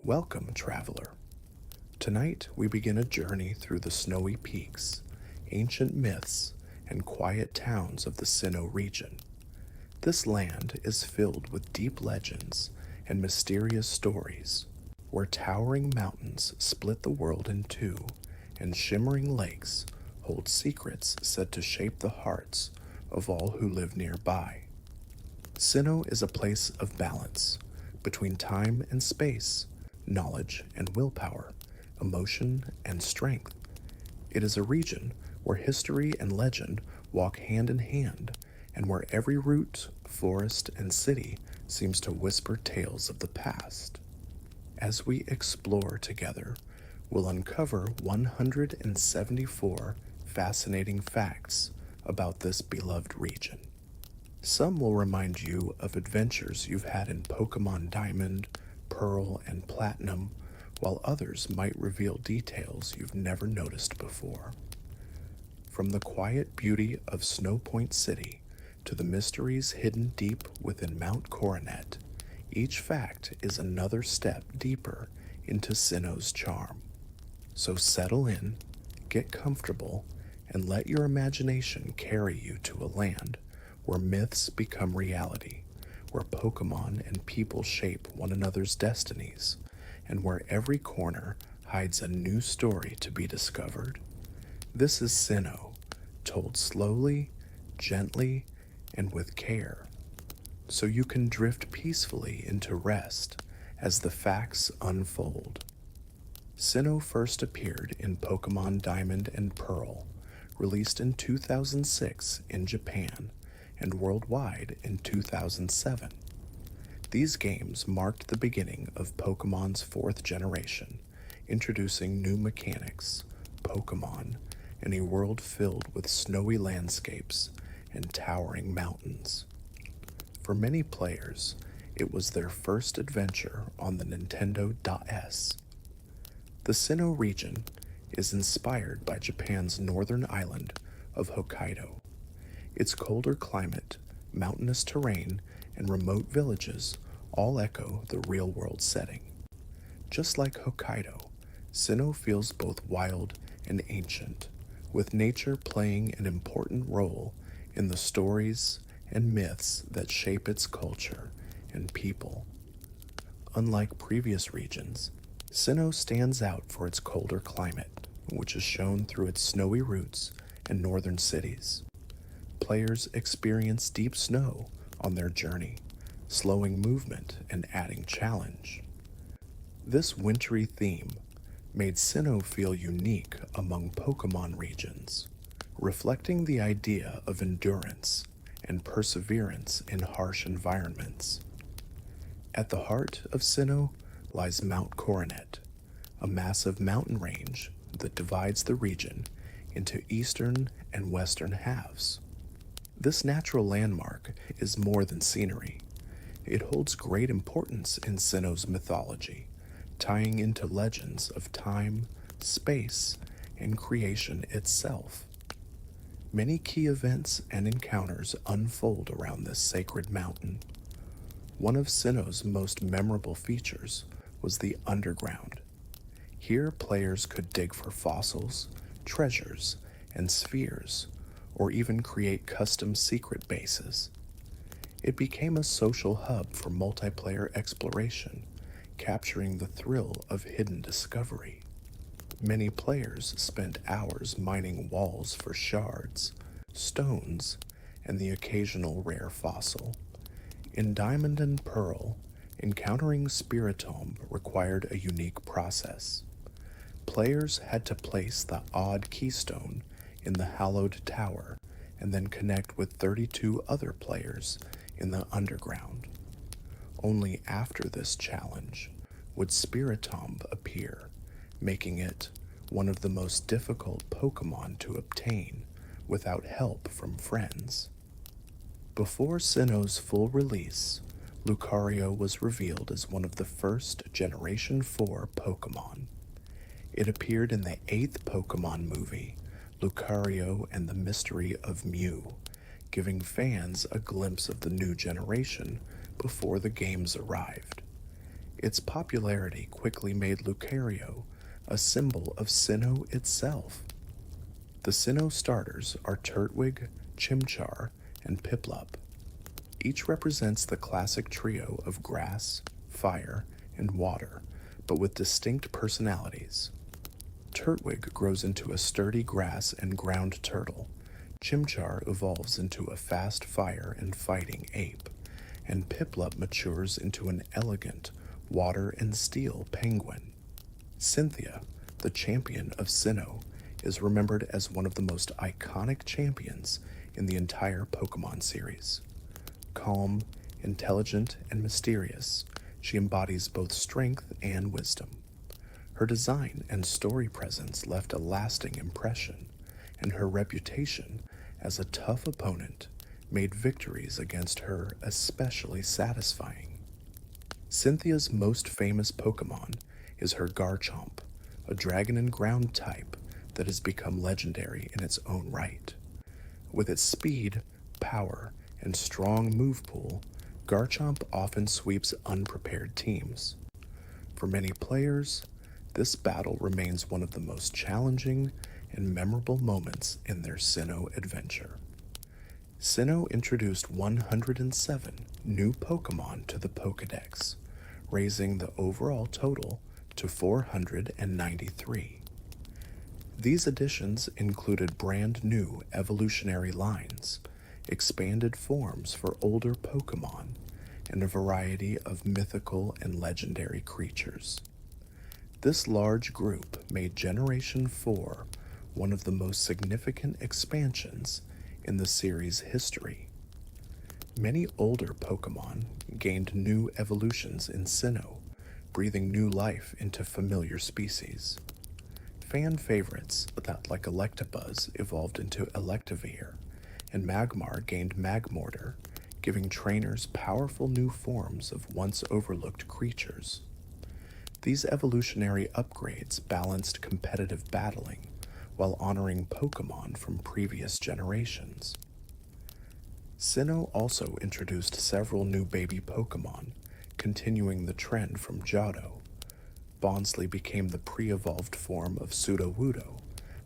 Welcome, traveler. Tonight we begin a journey through the snowy peaks, ancient myths, and quiet towns of the Sinnoh region. This land is filled with deep legends and mysterious stories, where towering mountains split the world in two, and shimmering lakes hold secrets said to shape the hearts of all who live nearby. Sinnoh is a place of balance between time and space, knowledge and willpower, emotion and strength. It is a region where history and legend walk hand in hand, and where every route, forest, and city seems to whisper tales of the past. As we explore together, we'll uncover 174 fascinating facts about this beloved region. Some will remind you of adventures you've had in Pokémon Diamond, Pearl, and Platinum, while others might reveal details you've never noticed before. From the quiet beauty of Snow Point City to the mysteries hidden deep within Mount Coronet, each fact is another step deeper into Sinnoh's charm. So settle in, get comfortable, and let your imagination carry you to a land where myths become reality, where Pokémon and people shape one another's destinies, and where every corner hides a new story to be discovered. This is Sinnoh, told slowly, gently, and with care, so you can drift peacefully into rest as the facts unfold. Sinnoh first appeared in Pokémon Diamond and Pearl, released in 2006 in Japan and worldwide in 2007. These games marked the beginning of Pokémon's fourth generation, introducing new mechanics, Pokémon, and a world filled with snowy landscapes and towering mountains. For many players, it was their first adventure on the Nintendo DS. The Sinnoh region is inspired by Japan's northern island of Hokkaido. Its colder climate, mountainous terrain, and remote villages all echo the real-world setting. Just like Hokkaido, Sinnoh feels both wild and ancient, with nature playing an important role in the stories and myths that shape its culture and people. Unlike previous regions, Sinnoh stands out for its colder climate, which is shown through its snowy routes and northern cities. Players experience deep snow on their journey, slowing movement and adding challenge. This wintry theme made Sinnoh feel unique among Pokémon regions, reflecting the idea of endurance and perseverance in harsh environments. At the heart of Sinnoh lies Mount Coronet, a massive mountain range that divides the region into eastern and western halves. This natural landmark is more than scenery. It holds great importance in Sinnoh's mythology, tying into legends of time, space, and creation itself. Many key events and encounters unfold around this sacred mountain. One of Sinnoh's most memorable features was the underground. Here, players could dig for fossils, treasures, and spheres, or even create custom secret bases. It became a social hub for multiplayer exploration, capturing the thrill of hidden discovery. Many players spent hours mining walls for shards, stones, and the occasional rare fossil. In Diamond and Pearl, encountering Spiritomb required a unique process. Players had to place the odd keystone in the hallowed tower and then connect with 32 other players in the underground. Only after this challenge would Spiritomb appear, making it one of the most difficult Pokémon to obtain without help from friends. Before Sinnoh's full release, Lucario was revealed as one of the first Generation 4 Pokémon. It appeared in the 8th Pokémon movie, Lucario and the Mystery of Mew, giving fans a glimpse of the new generation before the games arrived. Its popularity quickly made Lucario a symbol of Sinnoh itself. The Sinnoh starters are Turtwig, Chimchar, and Piplup. Each represents the classic trio of grass, fire, and water, but with distinct personalities. Turtwig grows into a sturdy grass and ground turtle. Chimchar evolves into a fast fire and fighting ape, and Piplup matures into an elegant water and steel penguin. Cynthia, the champion of Sinnoh, is remembered as one of the most iconic champions in the entire Pokemon series. Calm, intelligent, and mysterious, she embodies both strength and wisdom. Her design and story presence left a lasting impression, and her reputation as a tough opponent made victories against her especially satisfying. Cynthia's most famous Pokemon is her Garchomp, a dragon and ground type that has become legendary in its own right. With its speed, power, and strong move pool, Garchomp often sweeps unprepared teams. For many players, this battle remains one of the most challenging and memorable moments in their Sinnoh adventure. Sinnoh introduced 107 new Pokemon to the Pokédex, raising the overall total to 493. These additions included brand new evolutionary lines, expanded forms for older Pokemon, and a variety of mythical and legendary creatures. This large group made Generation 4 one of the most significant expansions in the series' history. Many older Pokemon gained new evolutions in Sinnoh, breathing new life into familiar species. Fan favorites like Electabuzz evolved into Electivire, and Magmar gained Magmortar, giving trainers powerful new forms of once overlooked creatures. These evolutionary upgrades balanced competitive battling while honoring Pokemon from previous generations. Sinnoh also introduced several new baby Pokemon, continuing the trend from Johto. Bonsly became the pre-evolved form of Sudowoodo,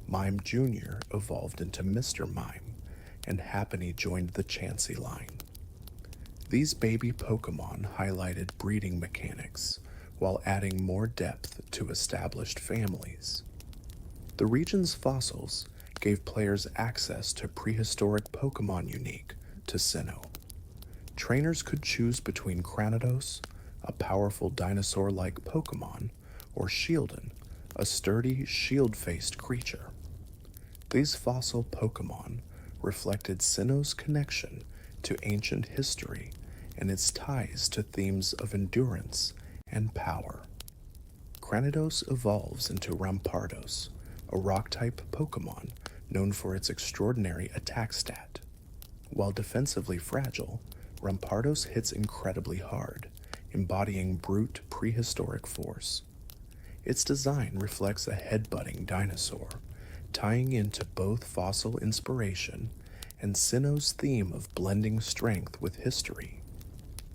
Mime Jr. evolved into Mr. Mime, and Happiny joined the Chansey line. These baby Pokemon highlighted breeding mechanics while adding more depth to established families. The region's fossils gave players access to prehistoric Pokemon unique to Sinnoh. Trainers could choose between Cranidos, a powerful dinosaur-like Pokemon, or Shieldon, a sturdy, shield-faced creature. These fossil Pokemon reflected Sinnoh's connection to ancient history and its ties to themes of endurance and power. Cranidos evolves into Rampardos, a rock-type Pokemon known for its extraordinary attack stat. While defensively fragile, Rampardos hits incredibly hard, embodying brute prehistoric force. Its design reflects a headbutting dinosaur, tying into both fossil inspiration and Sinnoh's theme of blending strength with history.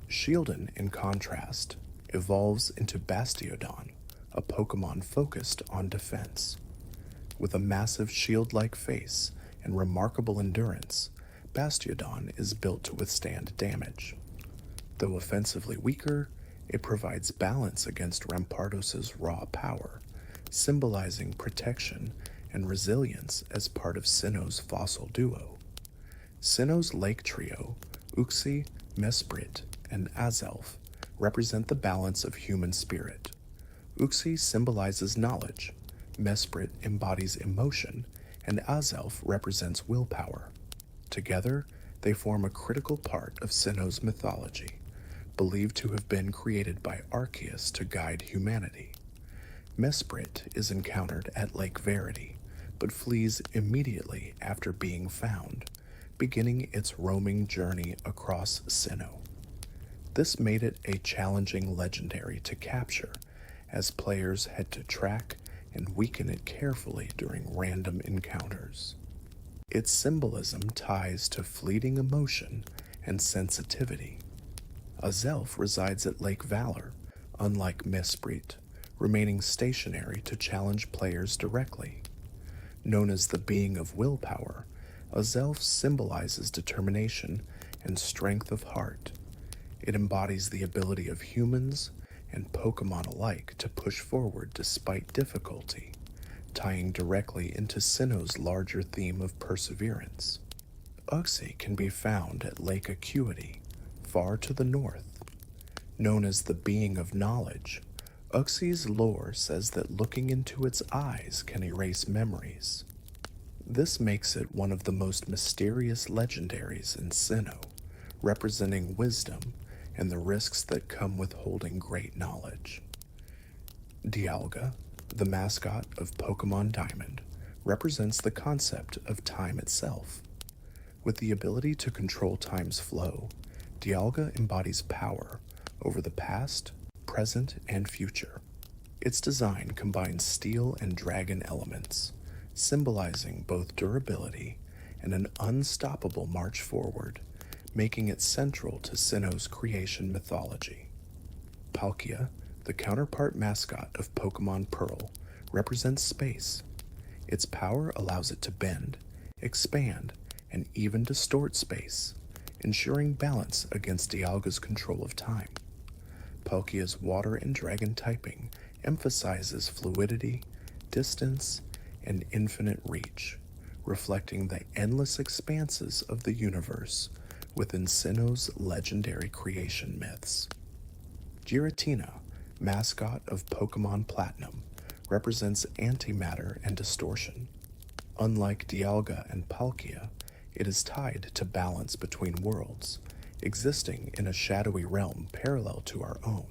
Shieldon, in contrast, evolves into Bastiodon, a Pokemon focused on defense. With a massive shield-like face and remarkable endurance, Bastiodon is built to withstand damage. Though offensively weaker, it provides balance against Rampardos' raw power, symbolizing protection and resilience as part of Sinnoh's fossil duo. Sinnoh's lake trio, Uxie, Mesprit, and Azelf, represent the balance of human spirit. Uxie symbolizes knowledge, Mesprit embodies emotion, and Azelf represents willpower. Together, they form a critical part of Sinnoh's mythology, believed to have been created by Arceus to guide humanity. Mesprit is encountered at Lake Verity, but flees immediately after being found, beginning its roaming journey across Sinnoh. This made it a challenging legendary to capture, as players had to track and weaken it carefully during random encounters. Its symbolism ties to fleeting emotion and sensitivity. Azelf resides at Lake Valor, unlike Mesprit, remaining stationary to challenge players directly. Known as the being of willpower, Azelf symbolizes determination and strength of heart. It embodies the ability of humans and Pokemon alike to push forward despite difficulty, tying directly into Sinnoh's larger theme of perseverance. Uxie can be found at Lake Acuity, far to the north. Known as the being of knowledge, Uxie's lore says that looking into its eyes can erase memories. This makes it one of the most mysterious legendaries in Sinnoh, representing wisdom and the risks that come with holding great knowledge. Dialga, the mascot of Pokemon Diamond, represents the concept of time itself. With the ability to control time's flow, Dialga embodies power over the past, present, and future. Its design combines steel and dragon elements, symbolizing both durability and an unstoppable march forward, making it central to Sinnoh's creation mythology. Palkia, the counterpart mascot of Pokemon Pearl, represents space. Its power allows it to bend, expand, and even distort space, ensuring balance against Dialga's control of time. Palkia's water and dragon typing emphasizes fluidity, distance, and infinite reach, reflecting the endless expanses of the universe within Sinnoh's legendary creation myths. Giratina, mascot of Pokemon Platinum, represents antimatter and distortion. Unlike Dialga and Palkia, it is tied to balance between worlds, existing in a shadowy realm parallel to our own.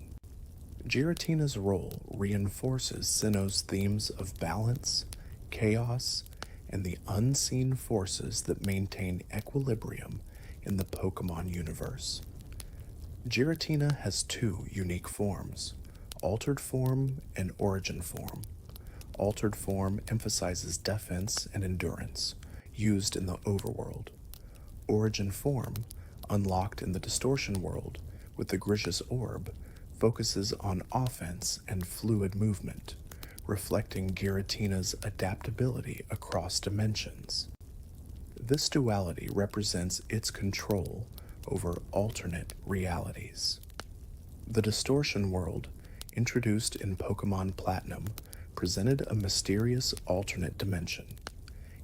Giratina's role reinforces Sinnoh's themes of balance, chaos, and the unseen forces that maintain equilibrium in the Pokemon universe. Giratina has two unique forms, Altered Form and Origin Form. Altered Form emphasizes defense and endurance, used in the overworld. Origin Form, unlocked in the Distortion world with the Grisius Orb, focuses on offense and fluid movement, reflecting Giratina's adaptability across dimensions. This duality represents its control over alternate realities. The Distortion world, introduced in Pokemon Platinum, presented a mysterious alternate dimension.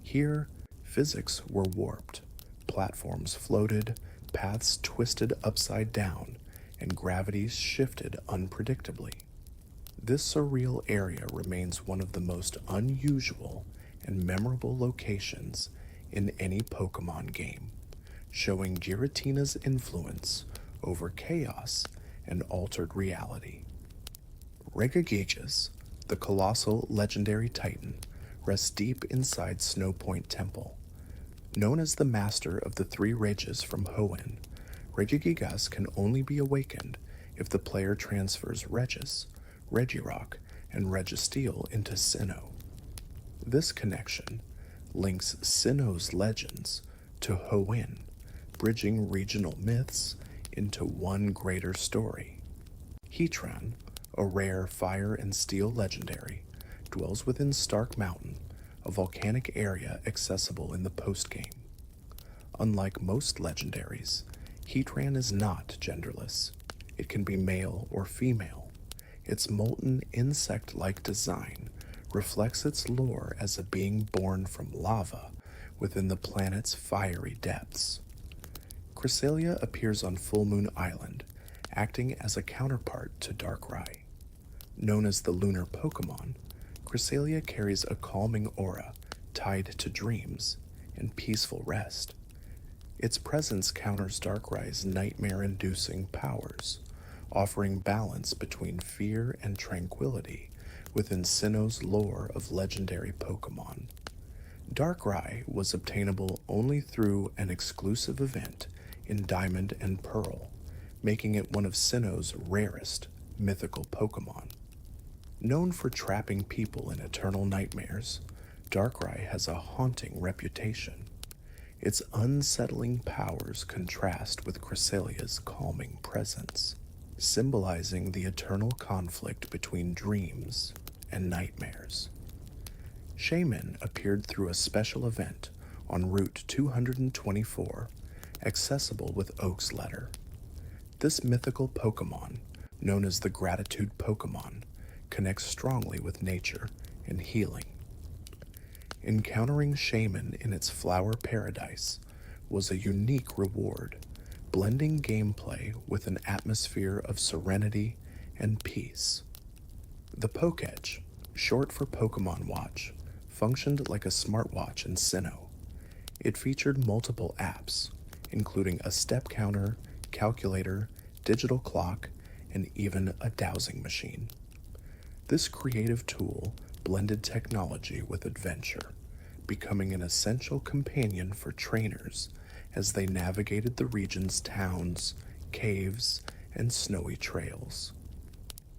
Here, physics were warped, platforms floated, paths twisted upside down, and gravities shifted unpredictably. This surreal area remains one of the most unusual and memorable locations in any Pokemon game, showing Giratina's influence over chaos and altered reality. Regigigas, the colossal legendary titan, rests deep inside Snowpoint Temple. Known as the master of the three rages from Hoenn, Regigigas can only be awakened if the player transfers Regis, Regirock, and Registeel into Sinnoh. This connection links Sinnoh's legends to Hoenn, bridging regional myths into one greater story. Heatran, a rare fire and steel legendary, dwells within Stark Mountain, a volcanic area accessible in the postgame. Unlike most legendaries, Heatran is not genderless. It can be male or female. Its molten insect-like design reflects its lore as a being born from lava within the planet's fiery depths. Cresselia appears on Full Moon Island, acting as a counterpart to Darkrai. Known as the Lunar Pokémon, Cresselia carries a calming aura tied to dreams and peaceful rest. Its presence counters Darkrai's nightmare-inducing powers, offering balance between fear and tranquility within Sinnoh's lore of legendary Pokemon. Darkrai was obtainable only through an exclusive event in Diamond and Pearl, making it one of Sinnoh's rarest mythical Pokemon. Known for trapping people in eternal nightmares, Darkrai has a haunting reputation. Its unsettling powers contrast with Cresselia's calming presence. symbolizing the eternal conflict between dreams and nightmares. Shaman appeared through a special event on Route 224, accessible with Oak's letter. This mythical Pokémon, known as the Gratitude Pokémon, connects strongly with nature and healing. Encountering Shaman in its flower paradise was a unique reward, blending gameplay with an atmosphere of serenity and peace. The Pokétch, short for Pokémon Watch, functioned like a smartwatch in Sinnoh. It featured multiple apps, including a step counter, calculator, digital clock, and even a dowsing machine. This creative tool blended technology with adventure, becoming an essential companion for trainers as they navigated the region's towns, caves, and snowy trails.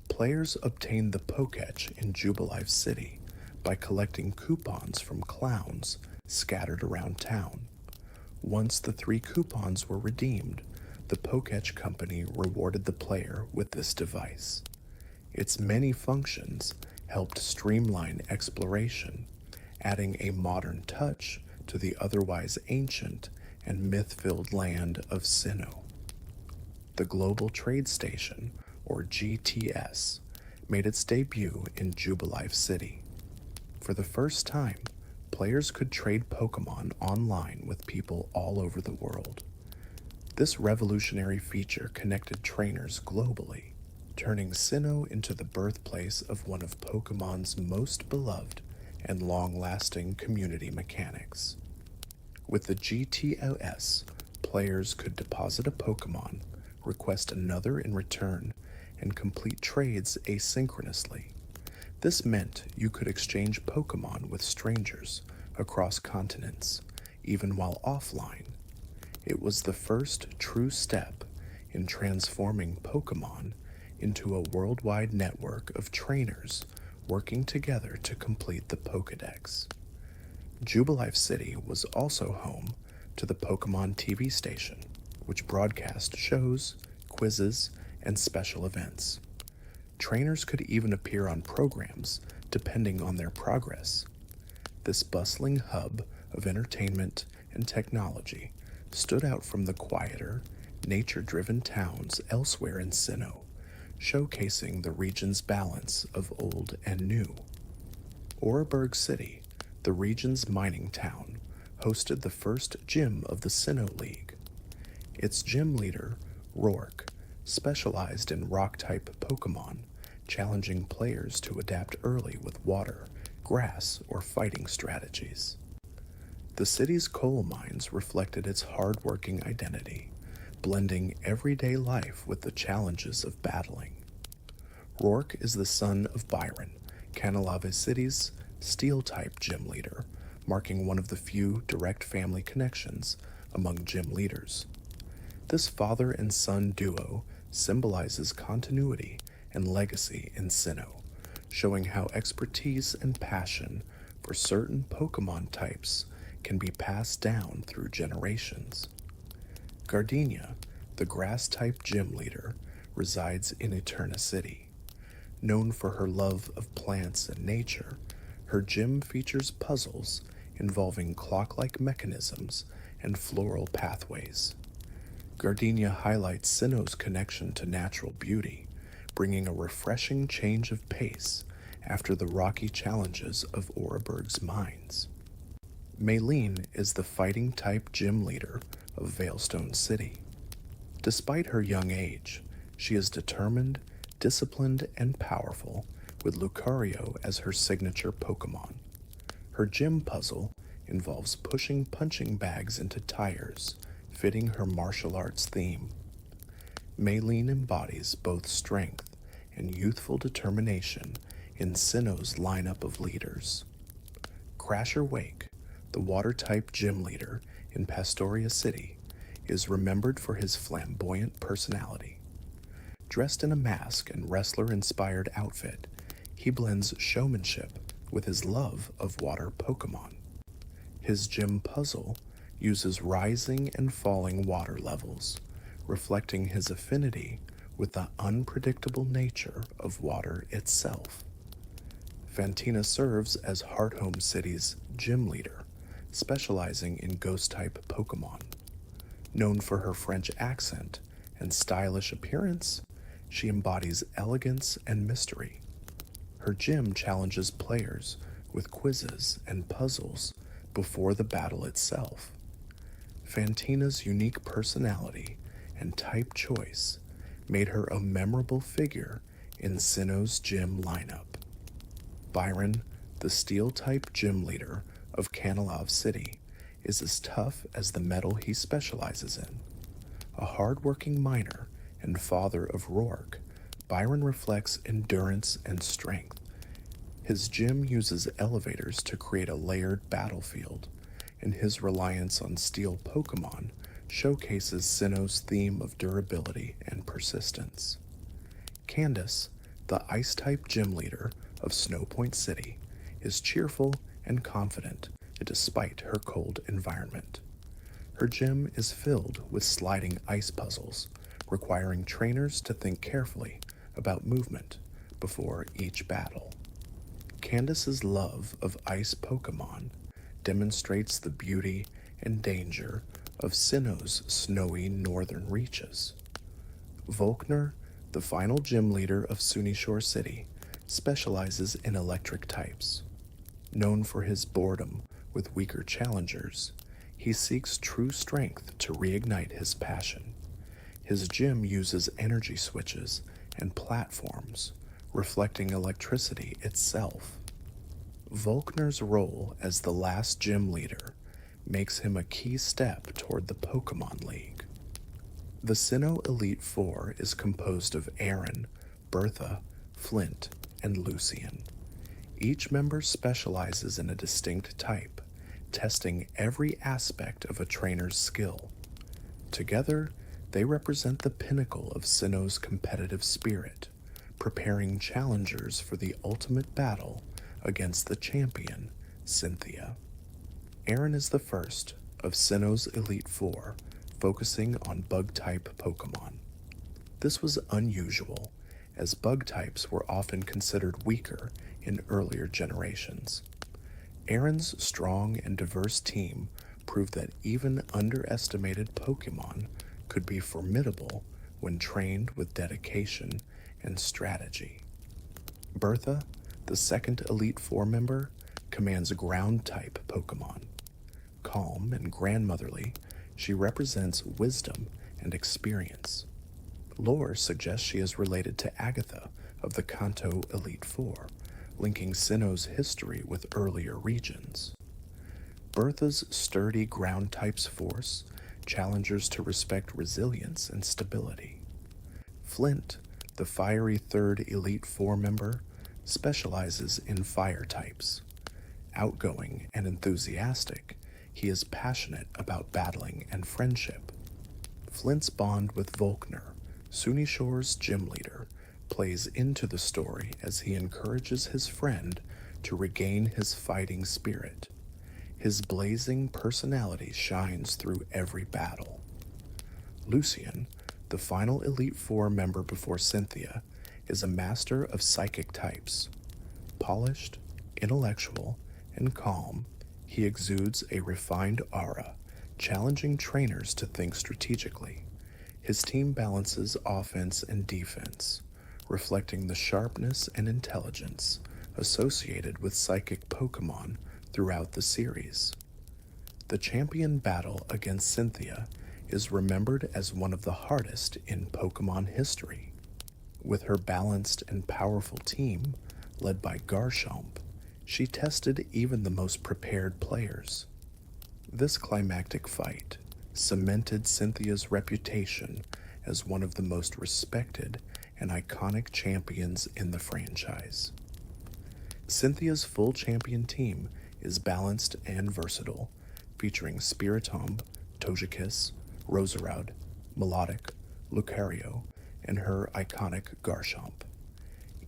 Players obtained the Pokétch in Jubilife City by collecting coupons from clowns scattered around town. Once the 3 coupons were redeemed, the Pokétch company rewarded the player with this device. Its many functions helped streamline exploration, adding a modern touch to the otherwise ancient and myth-filled land of Sinnoh. The Global Trade Station, or GTS, made its debut in Jubilife City. For the first time, players could trade Pokémon online with people all over the world. This revolutionary feature connected trainers globally, turning Sinnoh into the birthplace of one of Pokémon's most beloved and long-lasting community mechanics. With the GTOS, players could deposit a Pokémon, request another in return, and complete trades asynchronously. This meant you could exchange Pokémon with strangers across continents, even while offline. It was the first true step in transforming Pokémon into a worldwide network of trainers working together to complete the Pokédex. Jubilife City was also home to the Pokémon TV station, which broadcast shows, quizzes, and special events. Trainers could even appear on programs depending on their progress. This bustling hub of entertainment and technology stood out from the quieter, nature-driven towns elsewhere in Sinnoh, showcasing the region's balance of old and new. Oreburgh City, the region's mining town, hosted the first gym of the Sinnoh League. Its gym leader, Rourke, specialized in rock-type Pokémon, challenging players to adapt early with water, grass, or fighting strategies. The city's coal mines reflected its hard-working identity, blending everyday life with the challenges of battling. Rourke is the son of Byron, Canalave City's Steel-type gym leader, marking one of the few direct family connections among gym leaders. This father and son duo symbolizes continuity and legacy in Sinnoh, showing how expertise and passion for certain Pokémon types can be passed down through generations. Gardenia, the grass-type gym leader, resides in Eterna City. Known for her love of plants and nature, her gym features puzzles involving clock-like mechanisms and floral pathways. Gardenia highlights Sinnoh's connection to natural beauty, bringing a refreshing change of pace after the rocky challenges of Oreburgh's mines. Maylene is the fighting-type gym leader of Veilstone City. Despite her young age, she is determined, disciplined, and powerful, with Lucario as her signature Pokémon. Her gym puzzle involves pushing punching bags into tires, fitting her martial arts theme. Maylene embodies both strength and youthful determination in Sinnoh's lineup of leaders. Crasher Wake, the water-type gym leader in Pastoria City, is remembered for his flamboyant personality. Dressed in a mask and wrestler-inspired outfit, he blends showmanship with his love of water Pokémon. His gym puzzle uses rising and falling water levels, reflecting his affinity with the unpredictable nature of water itself. Fantina serves as Hearthome City's gym leader, specializing in ghost-type Pokémon. Known for her French accent and stylish appearance, she embodies elegance and mystery. Her gym challenges players with quizzes and puzzles before the battle itself. Fantina's unique personality and type choice made her a memorable figure in Sinnoh's gym lineup. Byron, the Steel-type gym leader of Kanalov City, is as tough as the metal he specializes in. A hard-working miner and father of Rourke, Byron reflects endurance and strength. His gym uses elevators to create a layered battlefield, and his reliance on steel Pokémon showcases Sinnoh's theme of durability and persistence. Candace, the Ice-type gym leader of Snowpoint City, is cheerful and confident despite her cold environment. Her gym is filled with sliding ice puzzles, requiring trainers to think carefully about movement before each battle. Candace's love of ice Pokémon demonstrates the beauty and danger of Sinnoh's snowy northern reaches. Volkner, the final gym leader of Sunishore City, specializes in electric types. Known for his boredom with weaker challengers, he seeks true strength to reignite his passion. His gym uses energy switches and platforms, reflecting electricity itself. Volkner's role as the last gym leader makes him a key step toward the Pokémon League. The Sinnoh Elite Four is composed of Aaron, Bertha, Flint, and Lucian. Each member specializes in a distinct type, testing every aspect of a trainer's skill. Together, they represent the pinnacle of Sinnoh's competitive spirit, preparing challengers for the ultimate battle against the champion, Cynthia. Aaron is the first of Sinnoh's Elite Four, focusing on bug-type Pokémon. This was unusual, as bug types were often considered weaker in earlier generations. Aaron's strong and diverse team proved that even underestimated Pokémon could be formidable when trained with dedication and strategy. Bertha, the second Elite Four member, commands ground-type Pokémon. Calm and grandmotherly, she represents wisdom and experience. Lore suggests she is related to Agatha of the Kanto Elite Four, linking Sinnoh's history with earlier regions. Bertha's sturdy ground types force challengers to respect resilience and stability. Flint, the fiery third Elite Four member, specializes in fire types. Outgoing and enthusiastic, he is passionate about battling and friendship. Flint's bond with Volkner, Sunishore's gym leader, plays into the story as he encourages his friend to regain his fighting spirit. His blazing personality shines through every battle. Lucian, the final Elite Four member before Cynthia, is a master of psychic types. Polished, intellectual, and calm, he exudes a refined aura, challenging trainers to think strategically. His team balances offense and defense, reflecting the sharpness and intelligence associated with psychic Pokémon throughout the series. The champion battle against Cynthia is remembered as one of the hardest in Pokémon history. With her balanced and powerful team, led by Garchomp, she tested even the most prepared players. This climactic fight cemented Cynthia's reputation as one of the most respected and iconic champions in the franchise. Cynthia's full champion team is balanced and versatile, featuring Spiritomb, Togekiss, Roserade, Melodic, Lucario, and her iconic Garchomp.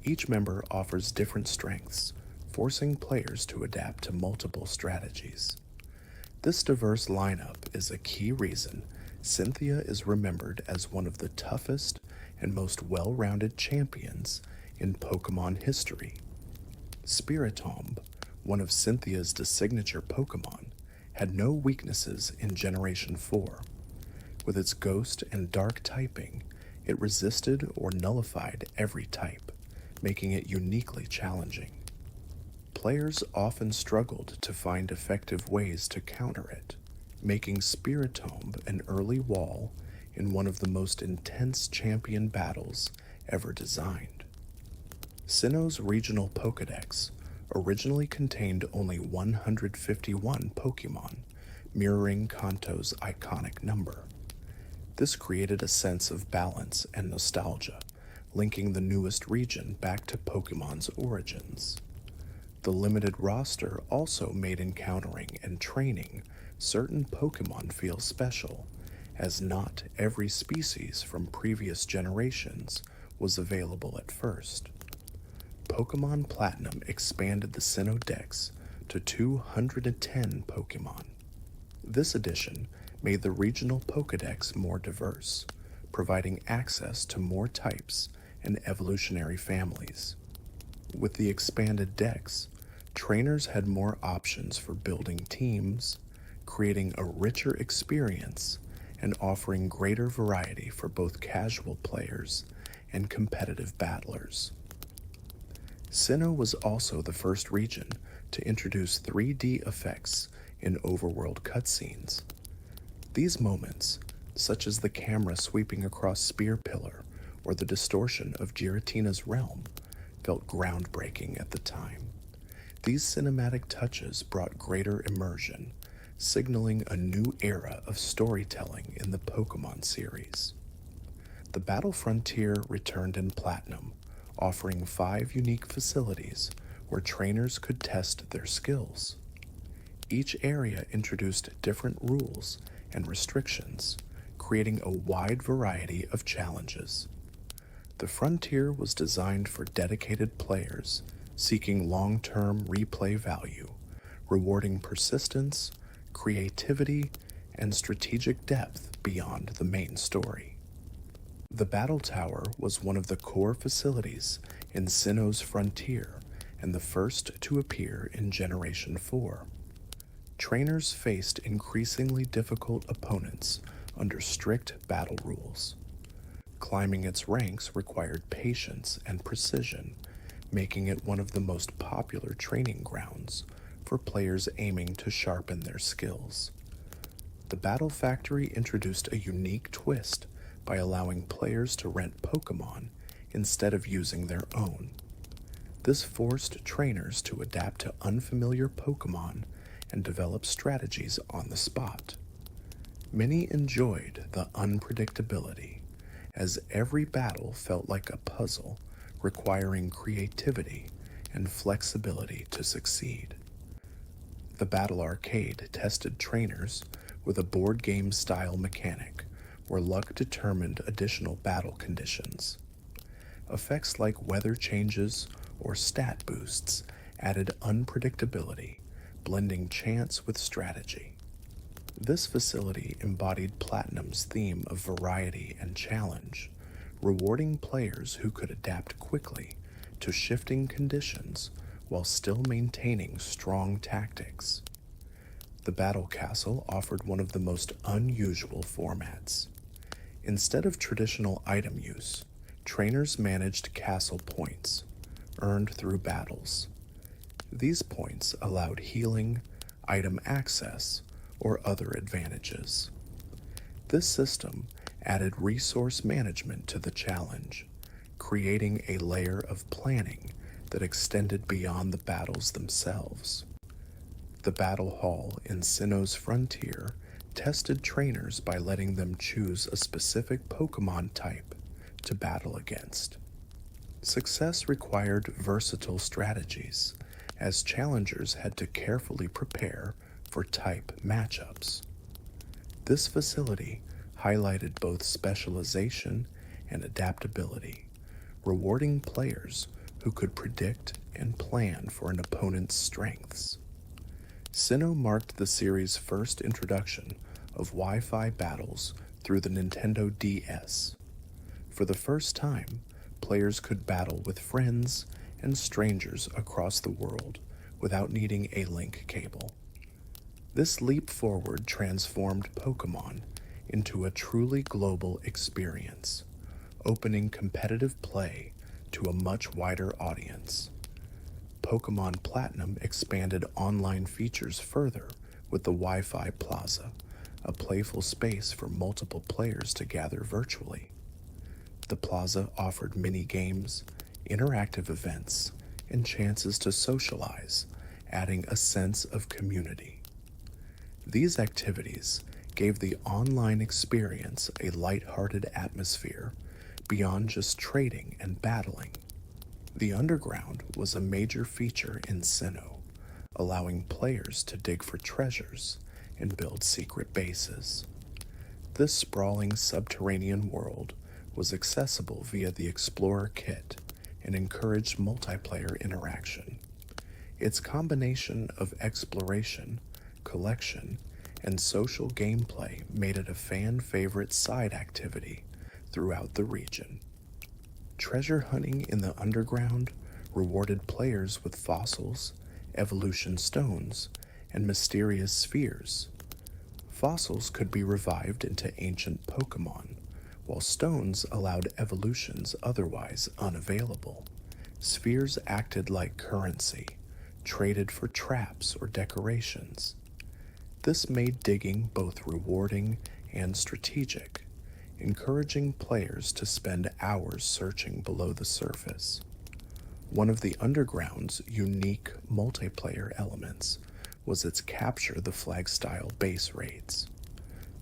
Each member offers different strengths, forcing players to adapt to multiple strategies. This diverse lineup is a key reason Cynthia is remembered as one of the toughest and most well-rounded champions in Pokemon history. Spiritomb, one of Cynthia's signature Pokemon, had no weaknesses in Generation 4. With its ghost and dark typing, it resisted or nullified every type, making it uniquely challenging. Players often struggled to find effective ways to counter it, making Spiritomb an early wall in one of the most intense champion battles ever designed. Sinnoh's regional Pokédex originally contained only 151 Pokémon, mirroring Kanto's iconic number. This created a sense of balance and nostalgia, linking the newest region back to Pokémon's origins. The limited roster also made encountering and training certain Pokémon feel special, as not every species from previous generations was available at first. Pokemon Platinum expanded the Sinnoh Dex to 210 Pokemon. This addition made the regional Pokédex more diverse, providing access to more types and evolutionary families. With the expanded Dex, trainers had more options for building teams, creating a richer experience, and offering greater variety for both casual players and competitive battlers. Sinnoh was also the first region to introduce 3D effects in overworld cutscenes. These moments, such as the camera sweeping across Spear Pillar or the distortion of Giratina's realm, felt groundbreaking at the time. These cinematic touches brought greater immersion, signaling a new era of storytelling in the Pokemon series. The Battle Frontier returned in Platinum, offering 5 unique facilities where trainers could test their skills. Each area introduced different rules and restrictions, creating a wide variety of challenges. The Frontier was designed for dedicated players seeking long-term replay value, rewarding persistence, creativity, and strategic depth beyond the main story. The Battle Tower was one of the core facilities in Sinnoh's Frontier and the first to appear in Generation 4. Trainers faced increasingly difficult opponents under strict battle rules. Climbing its ranks required patience and precision, making it one of the most popular training grounds for players aiming to sharpen their skills. The Battle Factory introduced a unique twist by allowing players to rent Pokémon instead of using their own. This forced trainers to adapt to unfamiliar Pokémon and develop strategies on the spot. Many enjoyed the unpredictability, as every battle felt like a puzzle requiring creativity and flexibility to succeed. The Battle Arcade tested trainers with a board game style mechanic where luck determined additional battle conditions. Effects like weather changes or stat boosts added unpredictability, blending chance with strategy. This facility embodied Platinum's theme of variety and challenge, rewarding players who could adapt quickly to shifting conditions while still maintaining strong tactics. The Battle Castle offered one of the most unusual formats. Instead of traditional item use, trainers managed castle points, earned through battles. These points allowed healing, item access, or other advantages. This system added resource management to the challenge, creating a layer of planning that extended beyond the battles themselves. The Battle Hall in Sinnoh's Frontier tested trainers by letting them choose a specific Pokémon type to battle against. Success required versatile strategies, as challengers had to carefully prepare for type matchups. This facility highlighted both specialization and adaptability, rewarding players who could predict and plan for an opponent's strengths. Sinnoh marked the series' first introduction of Wi-Fi battles through the Nintendo DS. For the first time, players could battle with friends and strangers across the world without needing a link cable. This leap forward transformed Pokémon into a truly global experience, opening competitive play to a much wider audience. Pokémon Platinum expanded online features further with the Wi-Fi Plaza, a playful space for multiple players to gather virtually. The plaza offered mini-games, interactive events, and chances to socialize, adding a sense of community. These activities gave the online experience a light-hearted atmosphere beyond just trading and battling. The underground was a major feature in Sinnoh, allowing players to dig for treasures and build secret bases. This sprawling subterranean world was accessible via the Explorer Kit and encouraged multiplayer interaction. Its combination of exploration, collection, and social gameplay made it a fan-favorite side activity throughout the region. Treasure hunting in the underground rewarded players with fossils, evolution stones, and mysterious spheres. Fossils could be revived into ancient Pokémon, while stones allowed evolutions otherwise unavailable. Spheres acted like currency, traded for traps or decorations. This made digging both rewarding and strategic, encouraging players to spend hours searching below the surface. One of the underground's unique multiplayer elements was its capture the flag style base raids.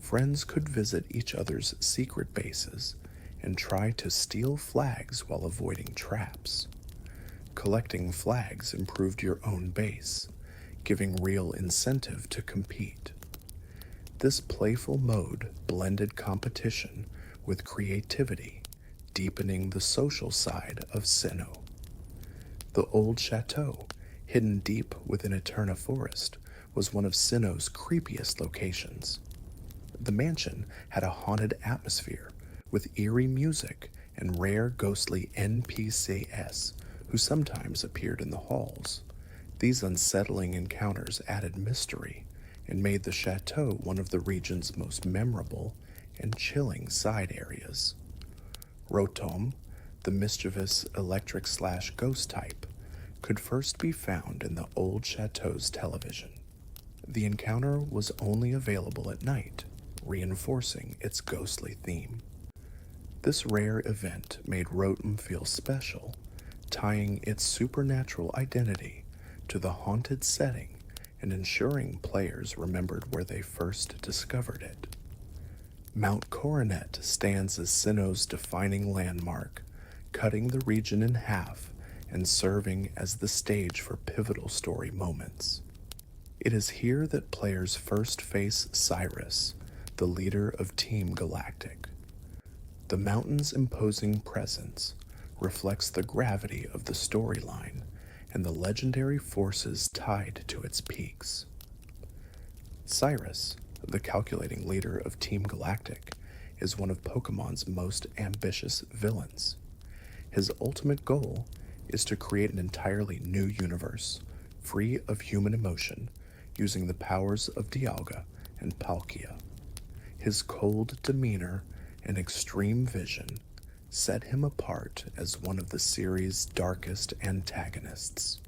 Friends could visit each other's secret bases and try to steal flags while avoiding traps. Collecting flags improved your own base, giving real incentive to compete. This playful mode blended competition with creativity, deepening the social side of Sinnoh. The old chateau, hidden deep within Eterna Forest, was one of Sinnoh's creepiest locations. The mansion had a haunted atmosphere with eerie music and rare ghostly NPCs who sometimes appeared in the halls. These unsettling encounters added mystery and made the chateau one of the region's most memorable and chilling side areas. Rotom, the mischievous electric/ghost type, could first be found in the old chateau's television. The encounter was only available at night, reinforcing its ghostly theme. This rare event made Rotom feel special, tying its supernatural identity to the haunted setting and ensuring players remembered where they first discovered it. Mount Coronet stands as Sinnoh's defining landmark, cutting the region in half and serving as the stage for pivotal story moments. It is here that players first face Cyrus, the leader of Team Galactic. The mountain's imposing presence reflects the gravity of the storyline and the legendary forces tied to its peaks. Cyrus, the calculating leader of Team Galactic, is one of Pokemon's most ambitious villains. His ultimate goal is to create an entirely new universe, free of human emotion, using the powers of Dialga and Palkia. His cold demeanor and extreme vision set him apart as one of the series' darkest antagonists.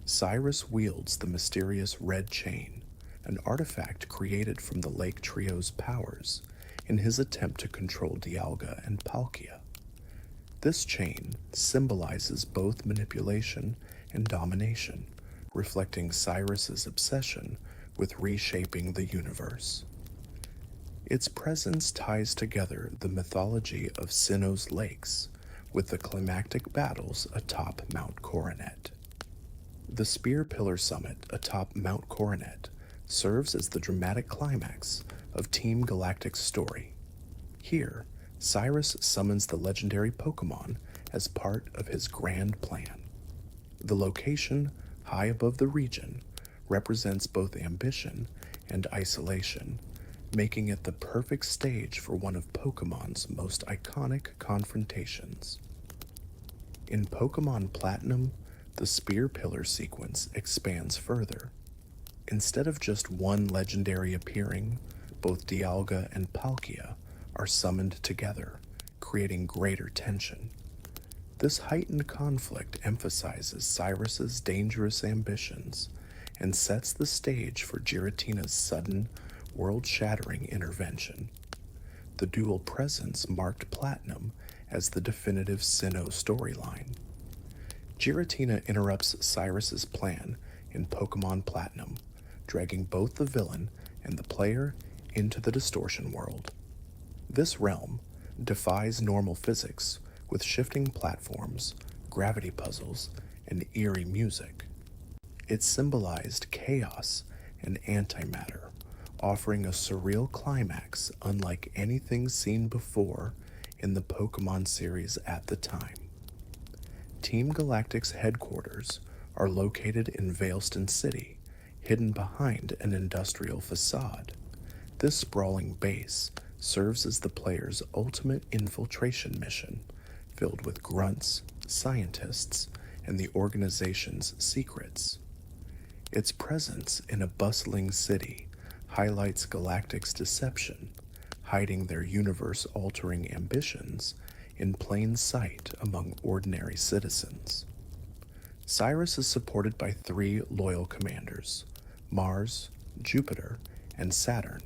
Cyrus wields the mysterious Red Chain, an artifact created from the Lake Trio's powers, in his attempt to control Dialga and Palkia. This chain symbolizes both manipulation and domination, reflecting Cyrus's obsession with reshaping the universe. Its presence ties together the mythology of Sinnoh's lakes with the climactic battles atop Mount Coronet. The Spear Pillar Summit atop Mount Coronet serves as the dramatic climax of Team Galactic's story. Here, Cyrus summons the legendary Pokémon as part of his grand plan. The location, high above the region, represents both ambition and isolation, making it the perfect stage for one of Pokemon's most iconic confrontations. In Pokemon Platinum, the Spear Pillar sequence expands further. Instead of just one legendary appearing, both Dialga and Palkia are summoned together, creating greater tension. This heightened conflict emphasizes Cyrus's dangerous ambitions and sets the stage for Giratina's sudden, world-shattering intervention. The dual presence marked Platinum as the definitive Sinnoh storyline. Giratina interrupts Cyrus's plan in Pokemon Platinum, dragging both the villain and the player into the distortion world. This realm defies normal physics with shifting platforms, gravity puzzles, and eerie music. It symbolized chaos and antimatter, offering a surreal climax unlike anything seen before in the Pokemon series at the time. Team Galactic's headquarters are located in Veilstone City, hidden behind an industrial facade. This sprawling base serves as the player's ultimate infiltration mission, filled with grunts, scientists, and the organization's secrets. Its presence in a bustling city highlights Galactic's deception, hiding their universe-altering ambitions in plain sight among ordinary citizens. Cyrus is supported by 3 loyal commanders: Mars, Jupiter, and Saturn.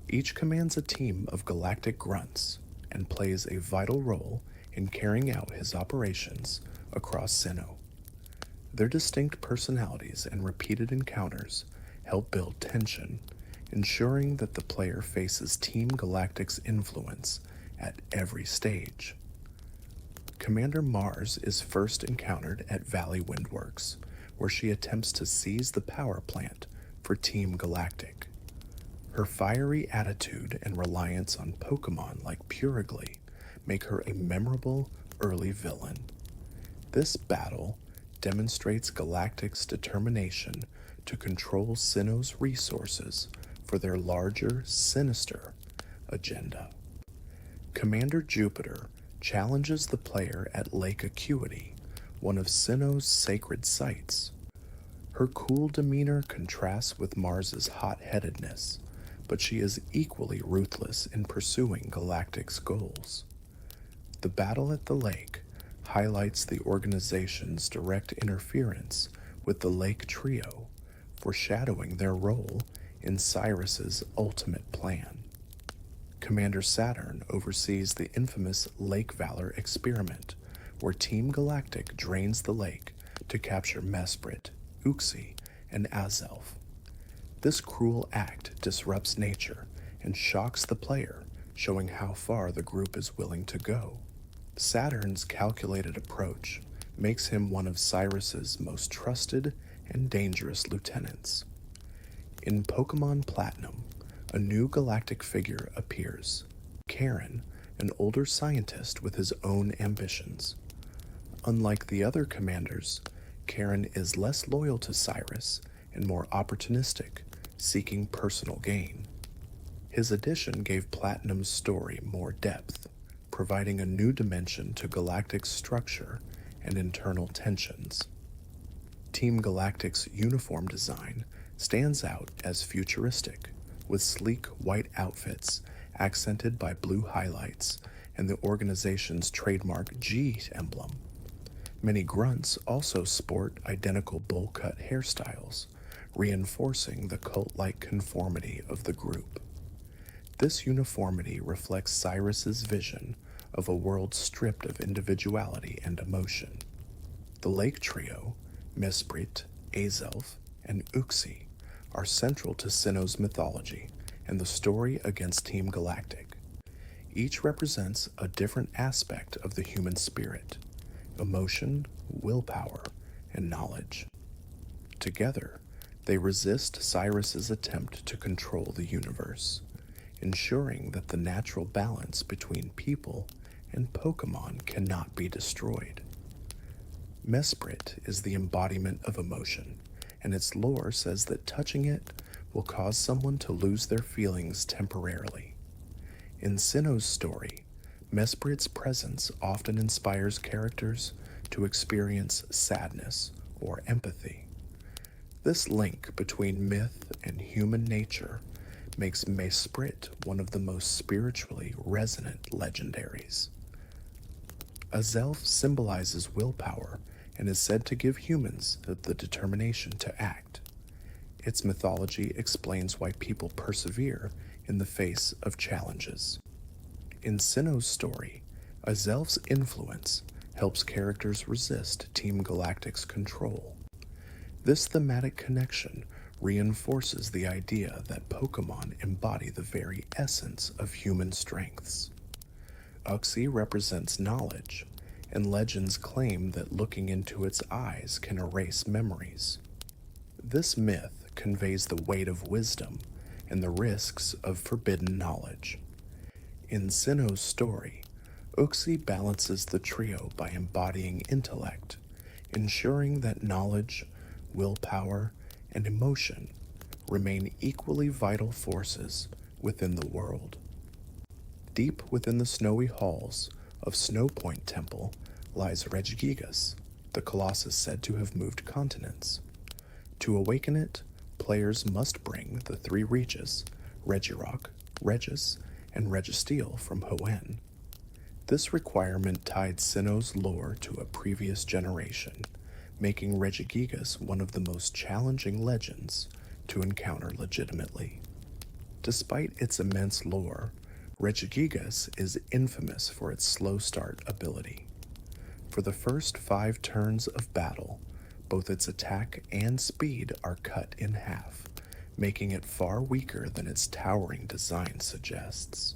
Each commands a team of galactic grunts and plays a vital role in carrying out his operations across Sinnoh. Their distinct personalities and repeated encounters help build tension, ensuring that the player faces Team Galactic's influence at every stage. Commander Mars is first encountered at Valley Windworks, where she attempts to seize the power plant for Team Galactic. Her fiery attitude and reliance on Pokemon like Purigly make her a memorable early villain. This battle demonstrates Galactic's determination to control Sinnoh's resources for their larger, sinister agenda. Commander Jupiter challenges the player at Lake Acuity, one of Sinnoh's sacred sites. Her cool demeanor contrasts with Mars's hot-headedness, but she is equally ruthless in pursuing Galactic's goals. The battle at the lake highlights the organization's direct interference with the Lake Trio, foreshadowing their role in Cyrus's ultimate plan. Commander Saturn oversees the infamous Lake Valor experiment, where Team Galactic drains the lake to capture Mesprit, Uxie, and Azelf. This cruel act disrupts nature and shocks the player, showing how far the group is willing to go. Saturn's calculated approach makes him one of Cyrus's most trusted and dangerous lieutenants. In Pokemon Platinum, a new galactic figure appears: Karen, an older scientist with his own ambitions. Unlike the other commanders, Karen is less loyal to Cyrus and more opportunistic, seeking personal gain. His addition gave Platinum's story more depth, providing a new dimension to Galactic's structure and internal tensions. Team Galactic's uniform design stands out as futuristic, with sleek white outfits accented by blue highlights and the organization's trademark G emblem. Many grunts also sport identical bowl-cut hairstyles, reinforcing the cult-like conformity of the group. This uniformity reflects Cyrus's vision of a world stripped of individuality and emotion. The Lake Trio, Mesprit, Azelf, and Uxie, are central to Sinnoh's mythology and the story against Team Galactic. Each represents a different aspect of the human spirit: emotion, willpower, and knowledge. Together, they resist Cyrus's attempt to control the universe, ensuring that the natural balance between people and Pokemon cannot be destroyed. Mesprit is the embodiment of emotion, and its lore says that touching it will cause someone to lose their feelings temporarily. In Sinnoh's story, Mesprit's presence often inspires characters to experience sadness or empathy. This link between myth and human nature makes Mesprit one of the most spiritually resonant legendaries. Azelf symbolizes willpower and is said to give humans the determination to act. Its mythology explains why people persevere in the face of challenges. In Sinnoh's story, Azelf's influence helps characters resist Team Galactic's control. This thematic connection reinforces the idea that Pokemon embody the very essence of human strengths. Uxie represents knowledge, and legends claim that looking into its eyes can erase memories. This myth conveys the weight of wisdom and the risks of forbidden knowledge. In Sinnoh's story, Uxie balances the trio by embodying intellect, ensuring that knowledge, willpower, and emotion remain equally vital forces within the world. Deep within the snowy halls of Snow Point Temple lies Regigigas, the colossus said to have moved continents. To awaken it, players must bring the three Regis, Regirock, Regis, and Registeel from Hoenn. This requirement tied Sinnoh's lore to a previous generation, making Regigigas one of the most challenging legends to encounter legitimately. Despite its immense lore, Regigigas is infamous for its slow start ability. For the first 5 turns of battle, both its attack and speed are cut in half, making it far weaker than its towering design suggests.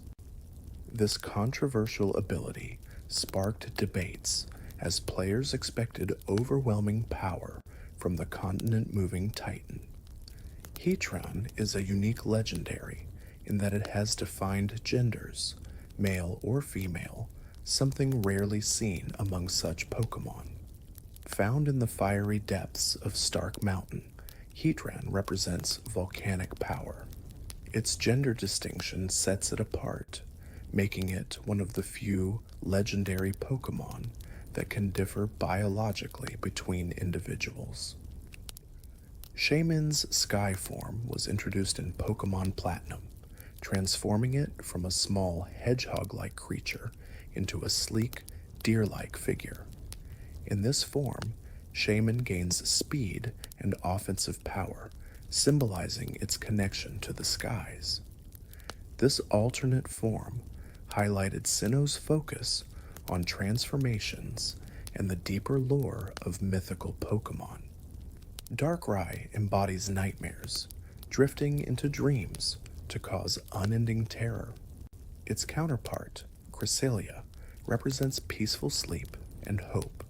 This controversial ability sparked debates as players expected overwhelming power from the continent-moving Titan. Heatran is a unique legendary in that it has defined genders, male or female, something rarely seen among such Pokemon. Found in the fiery depths of Stark Mountain, Heatran represents volcanic power. Its gender distinction sets it apart, making it one of the few legendary Pokemon that can differ biologically between individuals. Shaymin's Sky form was introduced in Pokemon Platinum, transforming it from a small hedgehog-like creature into a sleek, deer-like figure. In this form, Shaymin gains speed and offensive power, symbolizing its connection to the skies. This alternate form highlighted Sinnoh's focus on transformations and the deeper lore of mythical Pokemon. Darkrai embodies nightmares, drifting into dreams to cause unending terror. Its counterpart, Cresselia, represents peaceful sleep and hope.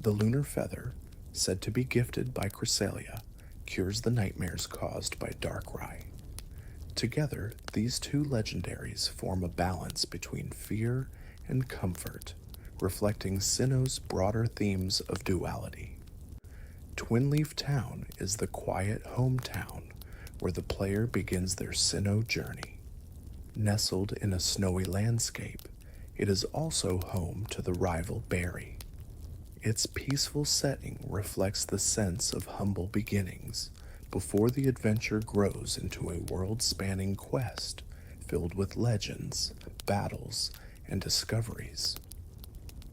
The lunar feather, said to be gifted by Cresselia, cures the nightmares caused by Darkrai. Together, these two legendaries form a balance between fear and comfort, reflecting Sinnoh's broader themes of duality. Twinleaf Town is the quiet hometown where the player begins their Sinnoh journey. Nestled in a snowy landscape, it is also home to the rival Berry. Its peaceful setting reflects the sense of humble beginnings before the adventure grows into a world-spanning quest filled with legends, battles, and discoveries.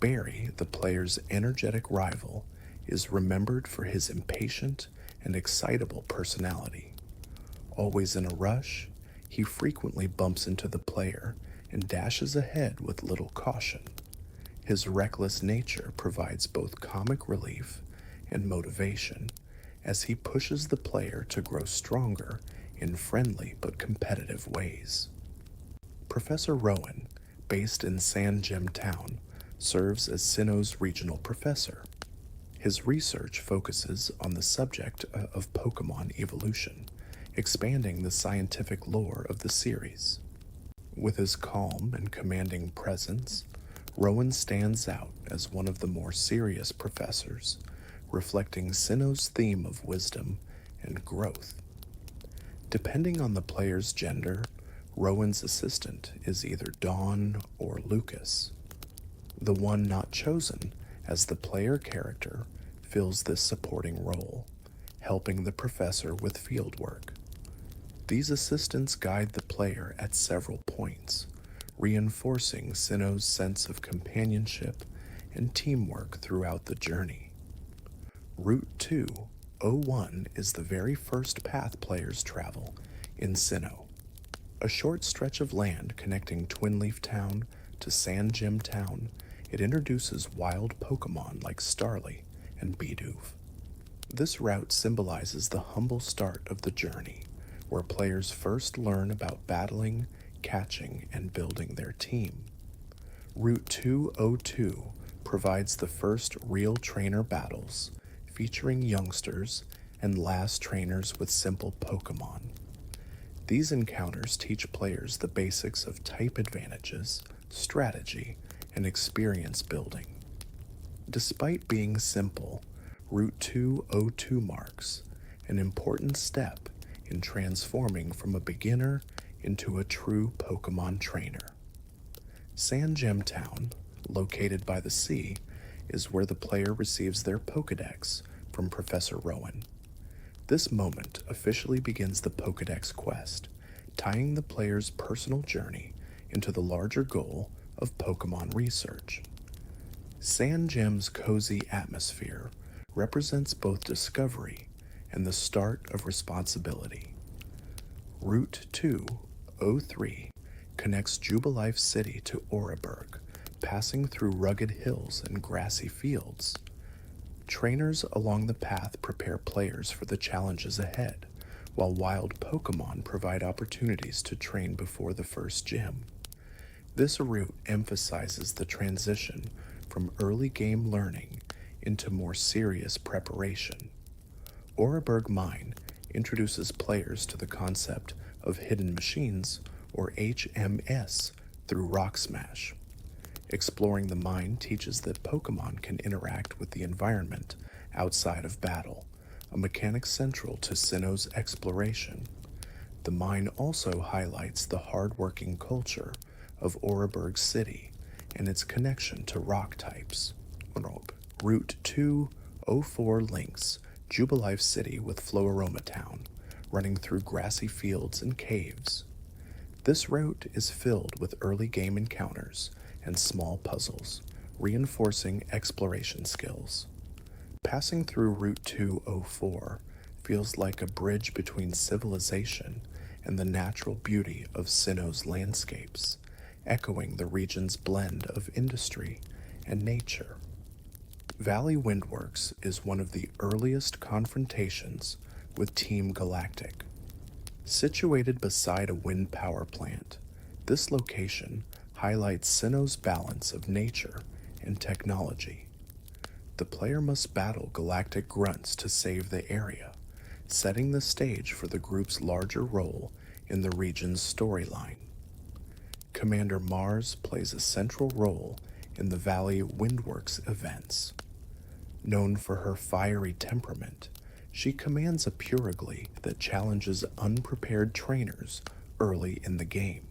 Berry, the player's energetic rival, is remembered for his impatient and excitable personality. Always in a rush, he frequently bumps into the player and dashes ahead with little caution. His reckless nature provides both comic relief and motivation as he pushes the player to grow stronger in friendly but competitive ways. Professor Rowan, based in Sand Gem Town, serves as Sinnoh's regional professor. His research focuses on the subject of Pokemon evolution, expanding the scientific lore of the series. With his calm and commanding presence, Rowan stands out as one of the more serious professors, reflecting Sinnoh's theme of wisdom and growth. Depending on the player's gender, Rowan's assistant is either Dawn or Lucas. The one not chosen as the player character fills this supporting role, helping the professor with fieldwork. These assistants guide the player at several points, reinforcing Sinnoh's sense of companionship and teamwork throughout the journey. Route 201 is the very first path players travel in Sinnoh, a short stretch of land connecting Twinleaf Town to Sand Gem Town. It introduces wild Pokémon like Starly and Bidoof. This route symbolizes the humble start of the journey, where players first learn about battling, catching, and building their team. Route 202 provides the first real trainer battles, featuring youngsters and last trainers with simple Pokémon. These encounters teach players the basics of type advantages, strategy, and experience building. Despite being simple, Route 202 marks an important step in transforming from a beginner into a true Pokémon trainer. Sand Gem Town, located by the sea, is where the player receives their Pokédex from Professor Rowan. This moment officially begins the Pokédex quest, tying the player's personal journey into the larger goal of Pokémon research. Sand Gem's cozy atmosphere represents both discovery and the start of responsibility. Route 203 connects Jubilife City to Oreburgh, passing through rugged hills and grassy fields. Trainers along the path prepare players for the challenges ahead, while wild Pokémon provide opportunities to train before the first gym. This route emphasizes the transition from early game learning into more serious preparation. Oreburgh Mine introduces players to the concept of hidden machines, or HMS, through Rock Smash. Exploring the mine teaches that Pokémon can interact with the environment outside of battle, a mechanic central to Sinnoh's exploration. The mine also highlights the hard-working culture of Oreburgh City and its connection to rock types. Route 204 links Jubilife City with Floaroma Town, running through grassy fields and caves. This route is filled with early game encounters and small puzzles, reinforcing exploration skills. Passing through Route 204 feels like a bridge between civilization and the natural beauty of Sinnoh's landscapes, echoing the region's blend of industry and nature. Valley Windworks is one of the earliest confrontations with Team Galactic. Situated beside a wind power plant, this location highlights Sinnoh's balance of nature and technology. The player must battle galactic grunts to save the area, setting the stage for the group's larger role in the region's storyline. Commander Mars plays a central role in the Valley Windworks events. Known for her fiery temperament, she commands a Purigly that challenges unprepared trainers early in the game.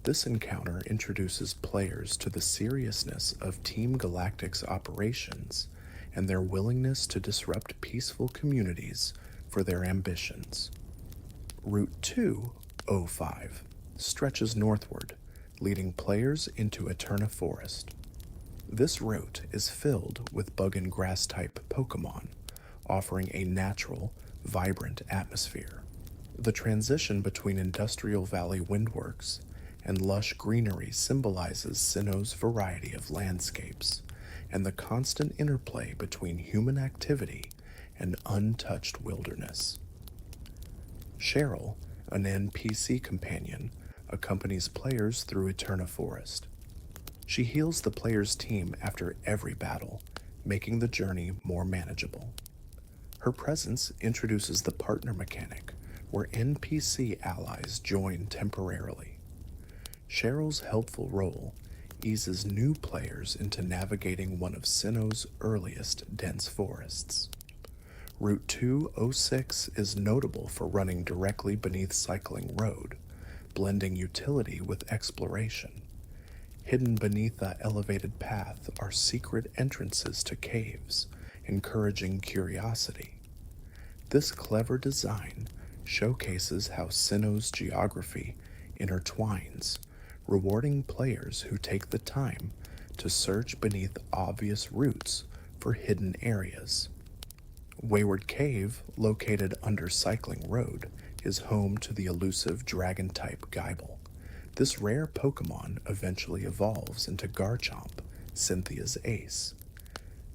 This encounter introduces players to the seriousness of Team Galactic's operations and their willingness to disrupt peaceful communities for their ambitions. Route 205 stretches northward, leading players into Eterna Forest. This route is filled with bug and grass type Pokémon, offering a natural, vibrant atmosphere. The transition between Industrial Valley Windworks and lush greenery symbolizes Sinnoh's variety of landscapes and the constant interplay between human activity and untouched wilderness. Cheryl, an NPC companion, accompanies players through Eterna Forest. She heals the player's team after every battle, making the journey more manageable. Her presence introduces the partner mechanic, where NPC allies join temporarily. Cheryl's helpful role eases new players into navigating one of Sinnoh's earliest dense forests. Route 206 is notable for running directly beneath cycling road, blending utility with exploration. Hidden beneath the elevated path are secret entrances to caves, encouraging curiosity. This clever design showcases how Sinnoh's geography intertwines, rewarding players who take the time to search beneath obvious routes for hidden areas. Wayward Cave, located under Cycling Road, is home to the elusive dragon-type Geibel. This rare Pokémon eventually evolves into Garchomp, Cynthia's ace.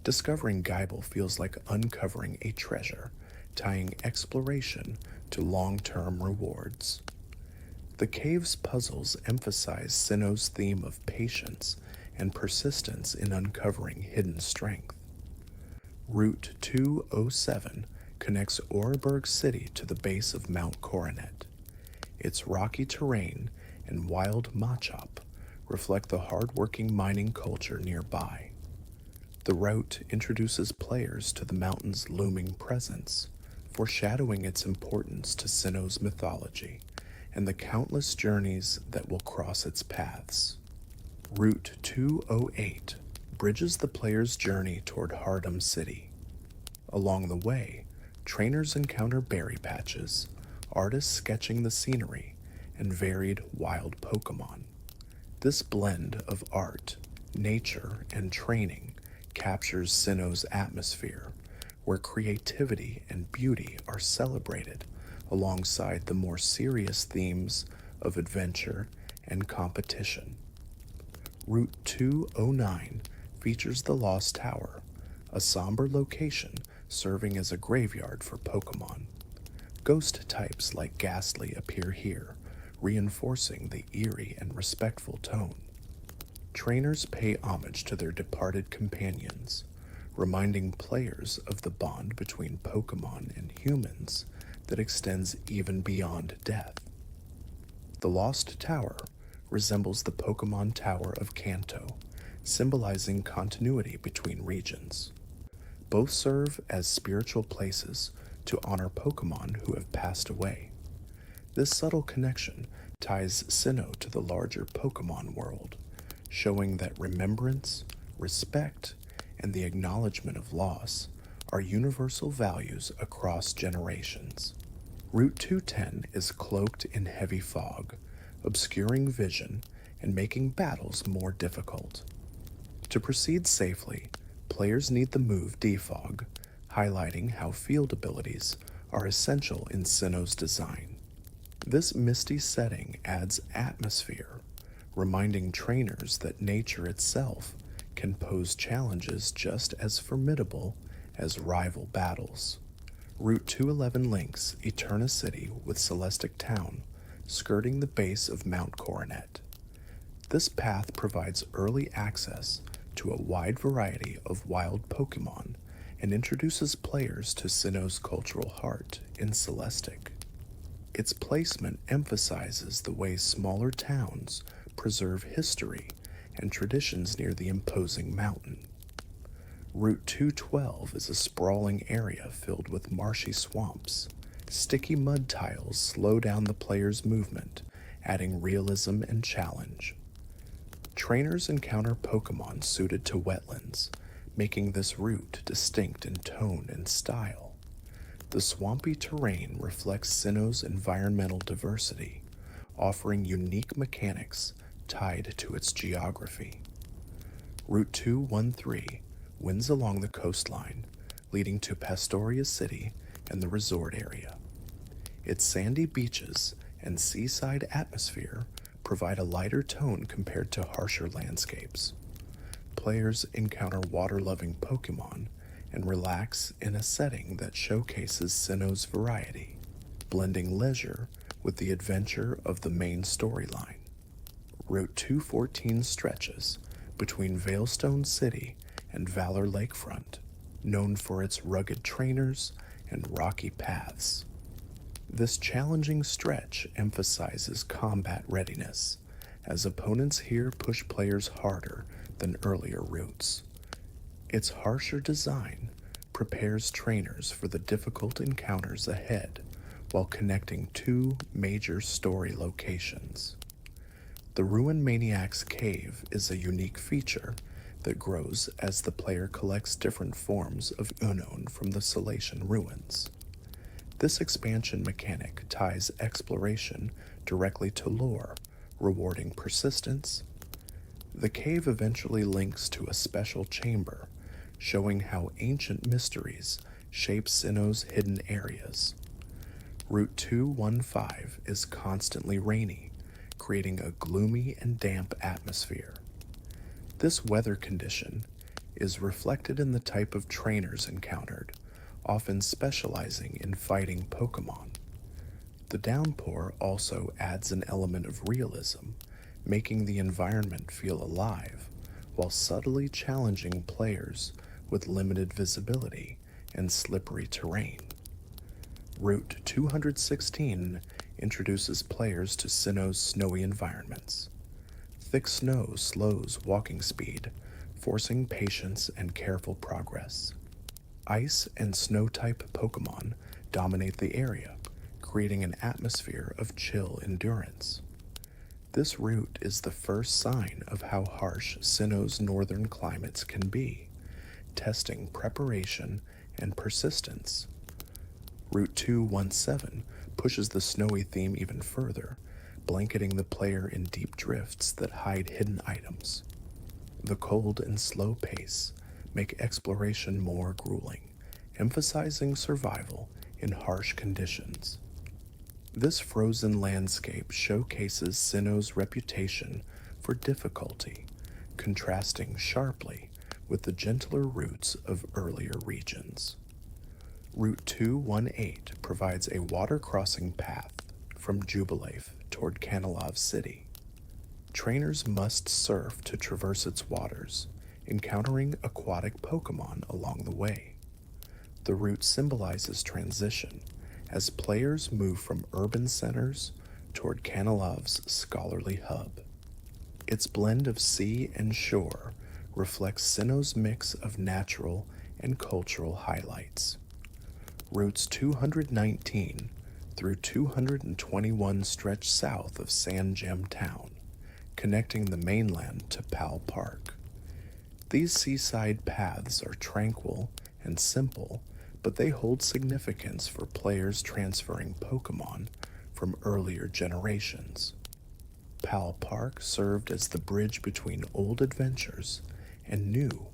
Discovering Geibel feels like uncovering a treasure, tying exploration to long-term rewards. The cave's puzzles emphasize Sinnoh's theme of patience and persistence in uncovering hidden strength. Route 207 connects Oreburg City to the base of Mount Coronet. Its rocky terrain and wild Machop reflect the hard-working mining culture nearby. The route introduces players to the mountain's looming presence, foreshadowing its importance to Sinnoh's mythology and the countless journeys that will cross its paths. Route 208 bridges the player's journey toward Hardam City. Along the way, trainers encounter berry patches, artists sketching the scenery, and varied wild Pokémon. This blend of art, nature, and training captures Sinnoh's atmosphere, where creativity and beauty are celebrated alongside the more serious themes of adventure and competition. Route 209 features the Lost Tower, a somber location serving as a graveyard for Pokémon. Ghost types like Ghastly appear here, reinforcing the eerie and respectful tone. Trainers pay homage to their departed companions, reminding players of the bond between Pokémon and humans that extends even beyond death. The Lost Tower resembles the Pokémon Tower of Kanto, symbolizing continuity between regions. Both serve as spiritual places to honor Pokémon who have passed away. This subtle connection ties Sinnoh to the larger Pokémon world, showing that remembrance, respect, and the acknowledgement of loss are universal values across generations. Route 210 is cloaked in heavy fog, obscuring vision and making battles more difficult. To proceed safely, players need the move Defog, highlighting how field abilities are essential in Sinnoh's design. This misty setting adds atmosphere, reminding trainers that nature itself can pose challenges just as formidable as rival battles. Route 211 links Eterna City with Celestic Town, skirting the base of Mount Coronet. This path provides early access to a wide variety of wild Pokémon and introduces players to Sinnoh's cultural heart in Celestic. Its placement emphasizes the way smaller towns preserve history and traditions near the imposing mountain. Route 212 is a sprawling area filled with marshy swamps. Sticky mud tiles slow down the player's movement, adding realism and challenge. Trainers encounter Pokémon suited to wetlands, making this route distinct in tone and style. The swampy terrain reflects Sinnoh's environmental diversity, offering unique mechanics tied to its geography. Route 213 winds along the coastline, leading to Pastoria City and the resort area. Its sandy beaches and seaside atmosphere provide a lighter tone compared to harsher landscapes. Players encounter water-loving Pokémon and relax in a setting that showcases Sinnoh's variety, blending leisure with the adventure of the main storyline. Route 214 stretches between Veilstone City and Valor Lakefront, known for its rugged trainers and rocky paths. This challenging stretch emphasizes combat readiness, as opponents here push players harder than earlier routes. Its harsher design prepares trainers for the difficult encounters ahead while connecting two major story locations. The Ruin Maniac's Cave is a unique feature that grows as the player collects different forms of Unknown from the Salation ruins. This expansion mechanic ties exploration directly to lore, rewarding persistence. The cave eventually links to a special chamber, showing how ancient mysteries shape Sinnoh's hidden areas. Route 215 is constantly rainy, creating a gloomy and damp atmosphere. This weather condition is reflected in the type of trainers encountered, often specializing in fighting Pokémon. The downpour also adds an element of realism, making the environment feel alive, while subtly challenging players with limited visibility and slippery terrain. Route 216 introduces players to Sinnoh's snowy environments. Thick snow slows walking speed, forcing patience and careful progress. Ice and snow-type Pokémon dominate the area, creating an atmosphere of chill endurance. This route is the first sign of how harsh Sinnoh's northern climates can be, testing preparation and persistence. Route 217 pushes the snowy theme even further, blanketing the player in deep drifts that hide hidden items. The cold and slow pace make exploration more grueling, emphasizing survival in harsh conditions. This frozen landscape showcases Sinnoh's reputation for difficulty, contrasting sharply with the gentler routes of earlier regions. Route 218 provides a water crossing path from Jubileef toward Kanalov City. Trainers must surf to traverse its waters, encountering aquatic Pokémon along the way. The route symbolizes transition as players move from urban centers toward Kanalov's scholarly hub. Its blend of sea and shore reflects Sinnoh's mix of natural and cultural highlights. Routes 219 through 221 stretch south of Sand Gem Town, connecting the mainland to Pal Park. These seaside paths are tranquil and simple, but they hold significance for players transferring Pokémon from earlier generations. Pal Park served as the bridge between old adventures and new,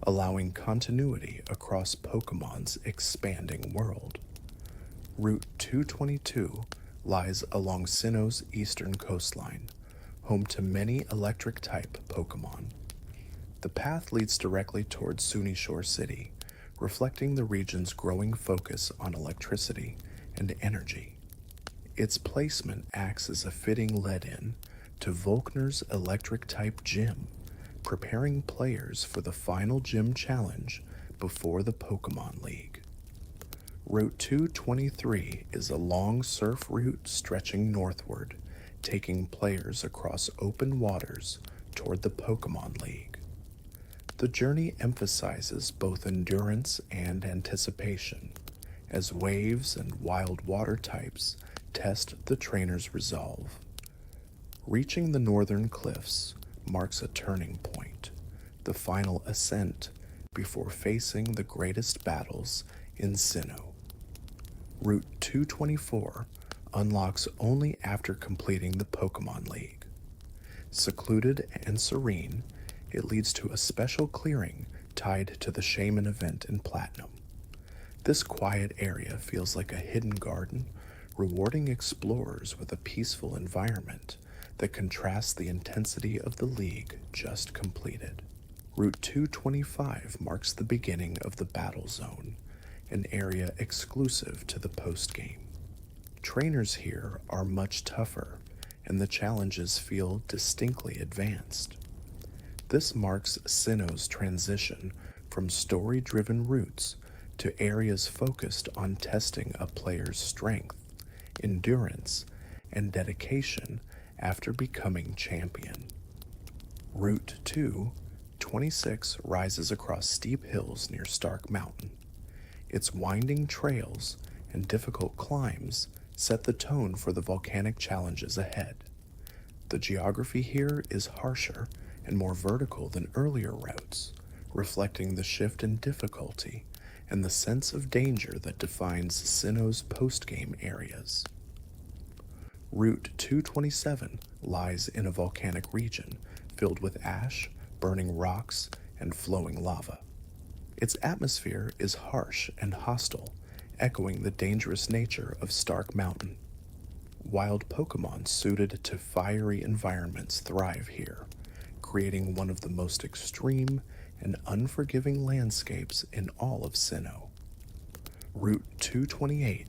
allowing continuity across Pokémon's expanding world. Route 222 lies along Sinnoh's eastern coastline, home to many electric-type Pokémon. The path leads directly towards Sunnyshore City, reflecting the region's growing focus on electricity and energy. Its placement acts as a fitting lead-in to Volkner's electric-type gym, preparing players for the final gym challenge before the Pokémon League. Route 223 is a long surf route stretching northward, taking players across open waters toward the Pokémon League. The journey emphasizes both endurance and anticipation, as waves and wild water types test the trainer's resolve. Reaching the northern cliffs marks a turning point, the final ascent before facing the greatest battles in Sinnoh. Route 224 unlocks only after completing the Pokémon League. Secluded and serene, it leads to a special clearing tied to the Shaman event in Platinum. This quiet area feels like a hidden garden, rewarding explorers with a peaceful environment that contrasts the intensity of the League just completed. Route 225 marks the beginning of the Battle Zone, an area exclusive to the postgame. Trainers here are much tougher, and the challenges feel distinctly advanced. This marks Sinnoh's transition from story-driven routes to areas focused on testing a player's strength, endurance, and dedication after becoming champion. Route 226 rises across steep hills near Stark Mountain, Its winding trails and difficult climbs set the tone for the volcanic challenges ahead. The geography here is harsher and more vertical than earlier routes, reflecting the shift in difficulty and the sense of danger that defines Sinnoh's post-game areas. Route 227 lies in a volcanic region filled with ash, burning rocks, and flowing lava. Its atmosphere is harsh and hostile, echoing the dangerous nature of Stark Mountain. Wild Pokémon suited to fiery environments thrive here, creating one of the most extreme and unforgiving landscapes in all of Sinnoh. Route 228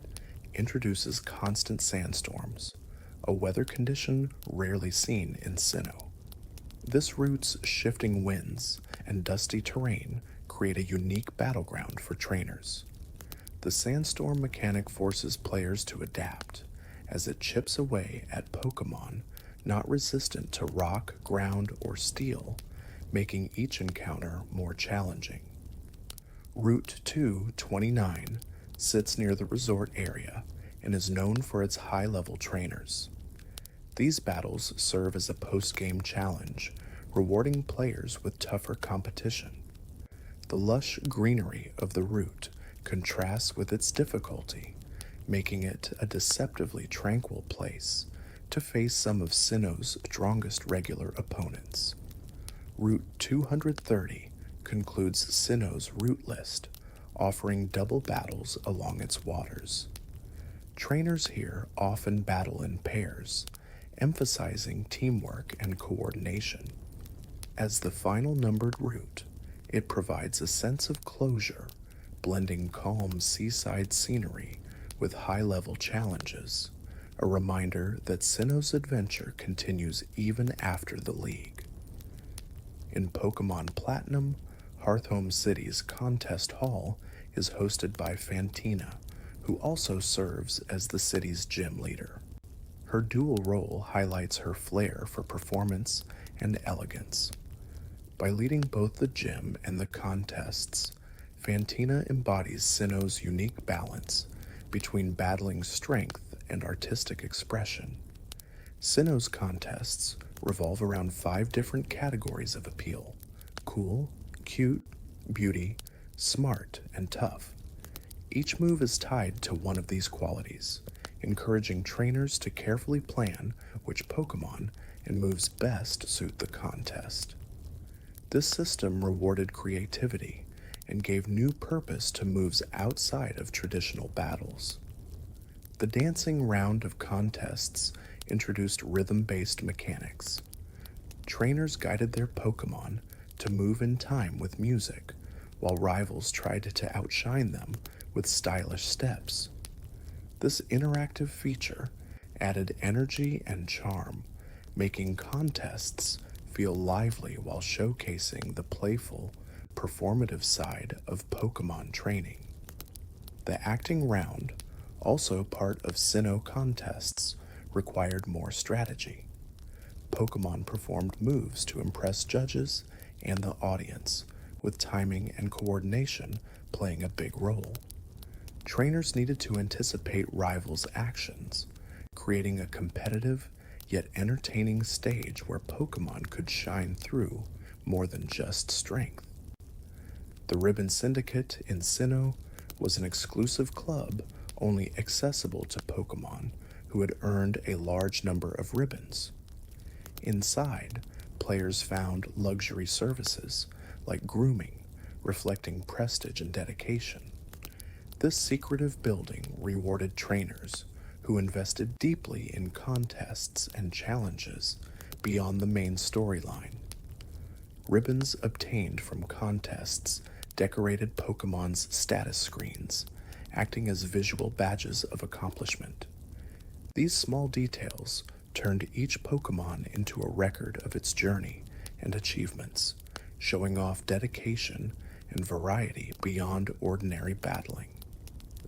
introduces constant sandstorms, a weather condition rarely seen in Sinnoh. This route's shifting winds and dusty terrain create a unique battleground for trainers. The sandstorm mechanic forces players to adapt, as it chips away at Pokémon not resistant to rock, ground, or steel, making each encounter more challenging. Route 229 sits near the resort area and is known for its high-level trainers. These battles serve as a post-game challenge, rewarding players with tougher competition. The lush greenery of the route contrasts with its difficulty, making it a deceptively tranquil place to face some of Sinnoh's strongest regular opponents. Route 230 concludes Sinnoh's route list, offering double battles along its waters. Trainers here often battle in pairs, emphasizing teamwork and coordination. As the final numbered route, it provides a sense of closure, blending calm seaside scenery with high-level challenges, a reminder that Sinnoh's adventure continues even after the League. In Pokémon Platinum, Hearthome City's Contest Hall is hosted by Fantina, who also serves as the city's gym leader. Her dual role highlights her flair for performance and elegance. By leading both the gym and the contests, Fantina embodies Sinnoh's unique balance between battling strength and artistic expression. Sinnoh's contests revolve around 5 different categories of appeal: cool, cute, beauty, smart, and tough. Each move is tied to one of these qualities, encouraging trainers to carefully plan which Pokémon and moves best suit the contest. This system rewarded creativity and gave new purpose to moves outside of traditional battles. The dancing round of contests introduced rhythm-based mechanics. Trainers guided their Pokémon to move in time with music, while rivals tried to outshine them with stylish steps. This interactive feature added energy and charm, making contests feel lively while showcasing the playful, performative side of Pokémon training. The acting round, also part of Sinnoh contests, required more strategy. Pokémon performed moves to impress judges and the audience, with timing and coordination playing a big role. Trainers needed to anticipate rivals' actions, creating a competitive yet entertaining stage where Pokémon could shine through more than just strength. The Ribbon Syndicate in Sinnoh was an exclusive club only accessible to Pokémon who had earned a large number of ribbons. Inside, players found luxury services like grooming, reflecting prestige and dedication. This secretive building rewarded trainers who invested deeply in contests and challenges beyond the main storyline. Ribbons obtained from contests decorated Pokémon's status screens, acting as visual badges of accomplishment. These small details turned each Pokémon into a record of its journey and achievements, showing off dedication and variety beyond ordinary battling.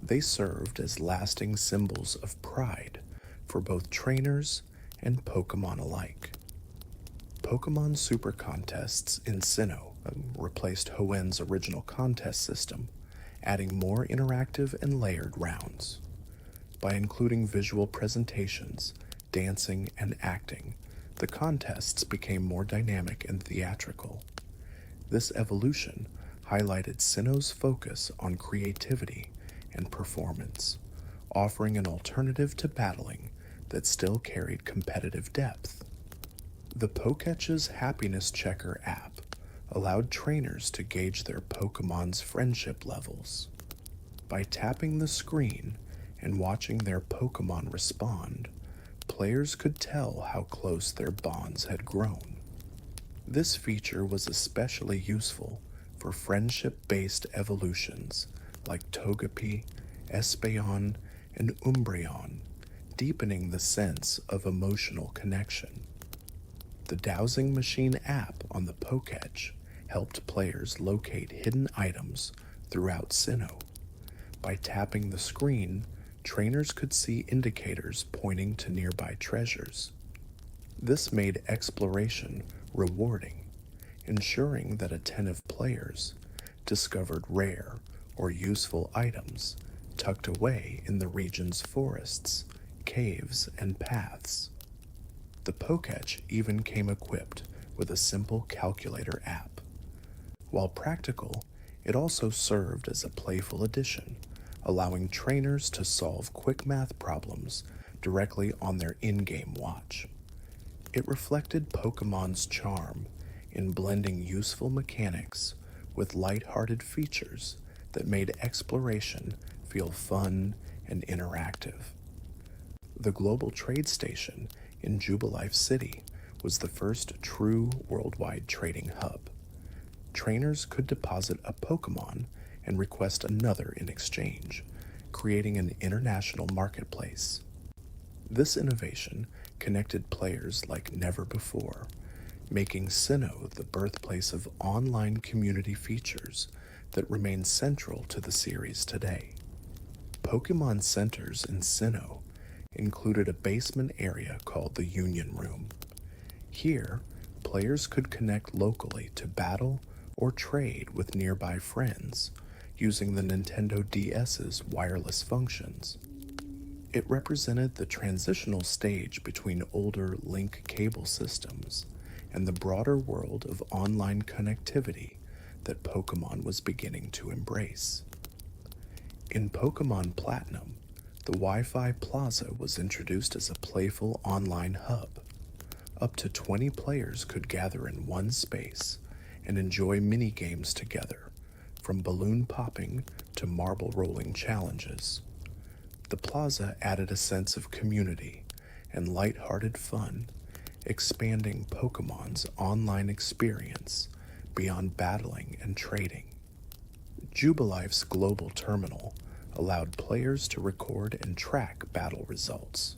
They served as lasting symbols of pride for both trainers and Pokémon alike. Pokémon Super Contests in Sinnoh replaced Hoenn's original contest system, adding more interactive and layered rounds. By including visual presentations, dancing, and acting, the contests became more dynamic and theatrical. This evolution highlighted Sinnoh's focus on creativity and performance, offering an alternative to battling that still carried competitive depth. The Poketch's Happiness Checker app allowed trainers to gauge their Pokemon's friendship levels. By tapping the screen and watching their Pokemon respond, players could tell how close their bonds had grown. This feature was especially useful for friendship-based evolutions like Togepi, Espeon, and Umbreon, deepening the sense of emotional connection. The Dowsing Machine app on the Poketch helped players locate hidden items throughout Sinnoh. By tapping the screen, trainers could see indicators pointing to nearby treasures. This made exploration rewarding, ensuring that attentive players discovered rare or useful items tucked away in the region's forests, caves, and paths. The Poketch even came equipped with a simple calculator app. While practical, it also served as a playful addition, allowing trainers to solve quick math problems directly on their in-game watch. It reflected Pokemon's charm in blending useful mechanics with light-hearted features that made exploration feel fun and interactive. The Global Trade Station in Jubilife City was the first true worldwide trading hub. Trainers could deposit a Pokemon and request another in exchange, creating an international marketplace. This innovation connected players like never before, making Sinnoh the birthplace of online community features that remain central to the series today. Pokemon centers in Sinnoh included a basement area called the Union Room. Here, players could connect locally to battle or trade with nearby friends using the Nintendo DS's wireless functions. It represented the transitional stage between older link cable systems and the broader world of online connectivity that Pokemon was beginning to embrace. In Pokemon Platinum, the Wi-Fi Plaza was introduced as a playful online hub. Up to 20 players could gather in one space and enjoy mini-games together, from balloon popping to marble rolling challenges. The plaza added a sense of community and light-hearted fun, expanding Pokemon's online experience beyond battling and trading. Jubilife's global terminal allowed players to record and track battle results.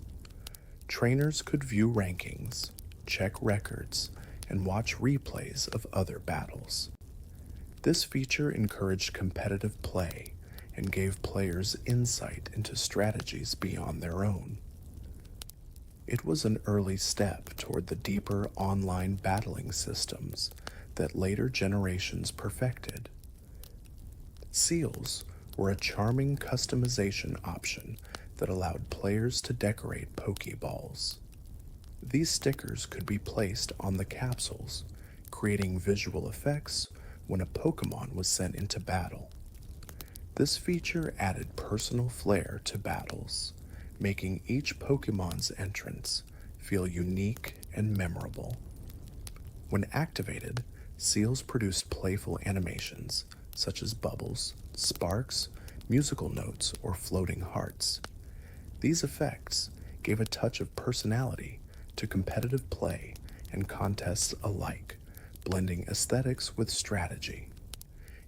Trainers could view rankings, check records, and watch replays of other battles. This feature encouraged competitive play and gave players insight into strategies beyond their own. It was an early step toward the deeper online battling systems that later generations perfected. Seals were a charming customization option that allowed players to decorate Pokeballs. These stickers could be placed on the capsules, creating visual effects when a Pokemon was sent into battle. This feature added personal flair to battles, making each Pokemon's entrance feel unique and memorable. When activated, seals produced playful animations such as bubbles, sparks, musical notes, or floating hearts. These effects gave a touch of personality to competitive play and contests alike, blending aesthetics with strategy.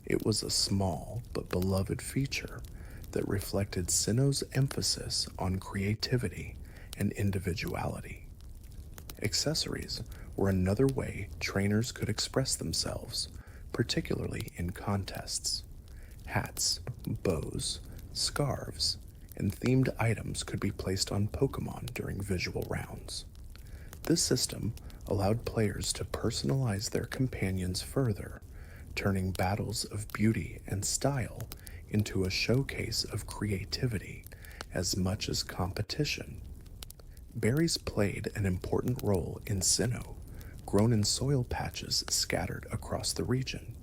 It was a small but beloved feature that reflected Sinnoh's emphasis on creativity and individuality. Accessories were another way trainers could express themselves, particularly in contests. Hats, bows, scarves, and themed items could be placed on Pokemon during visual rounds. This system allowed players to personalize their companions further, turning battles of beauty and style into a showcase of creativity as much as competition. Berries played an important role in Sinnoh, grown in soil patches scattered across the region.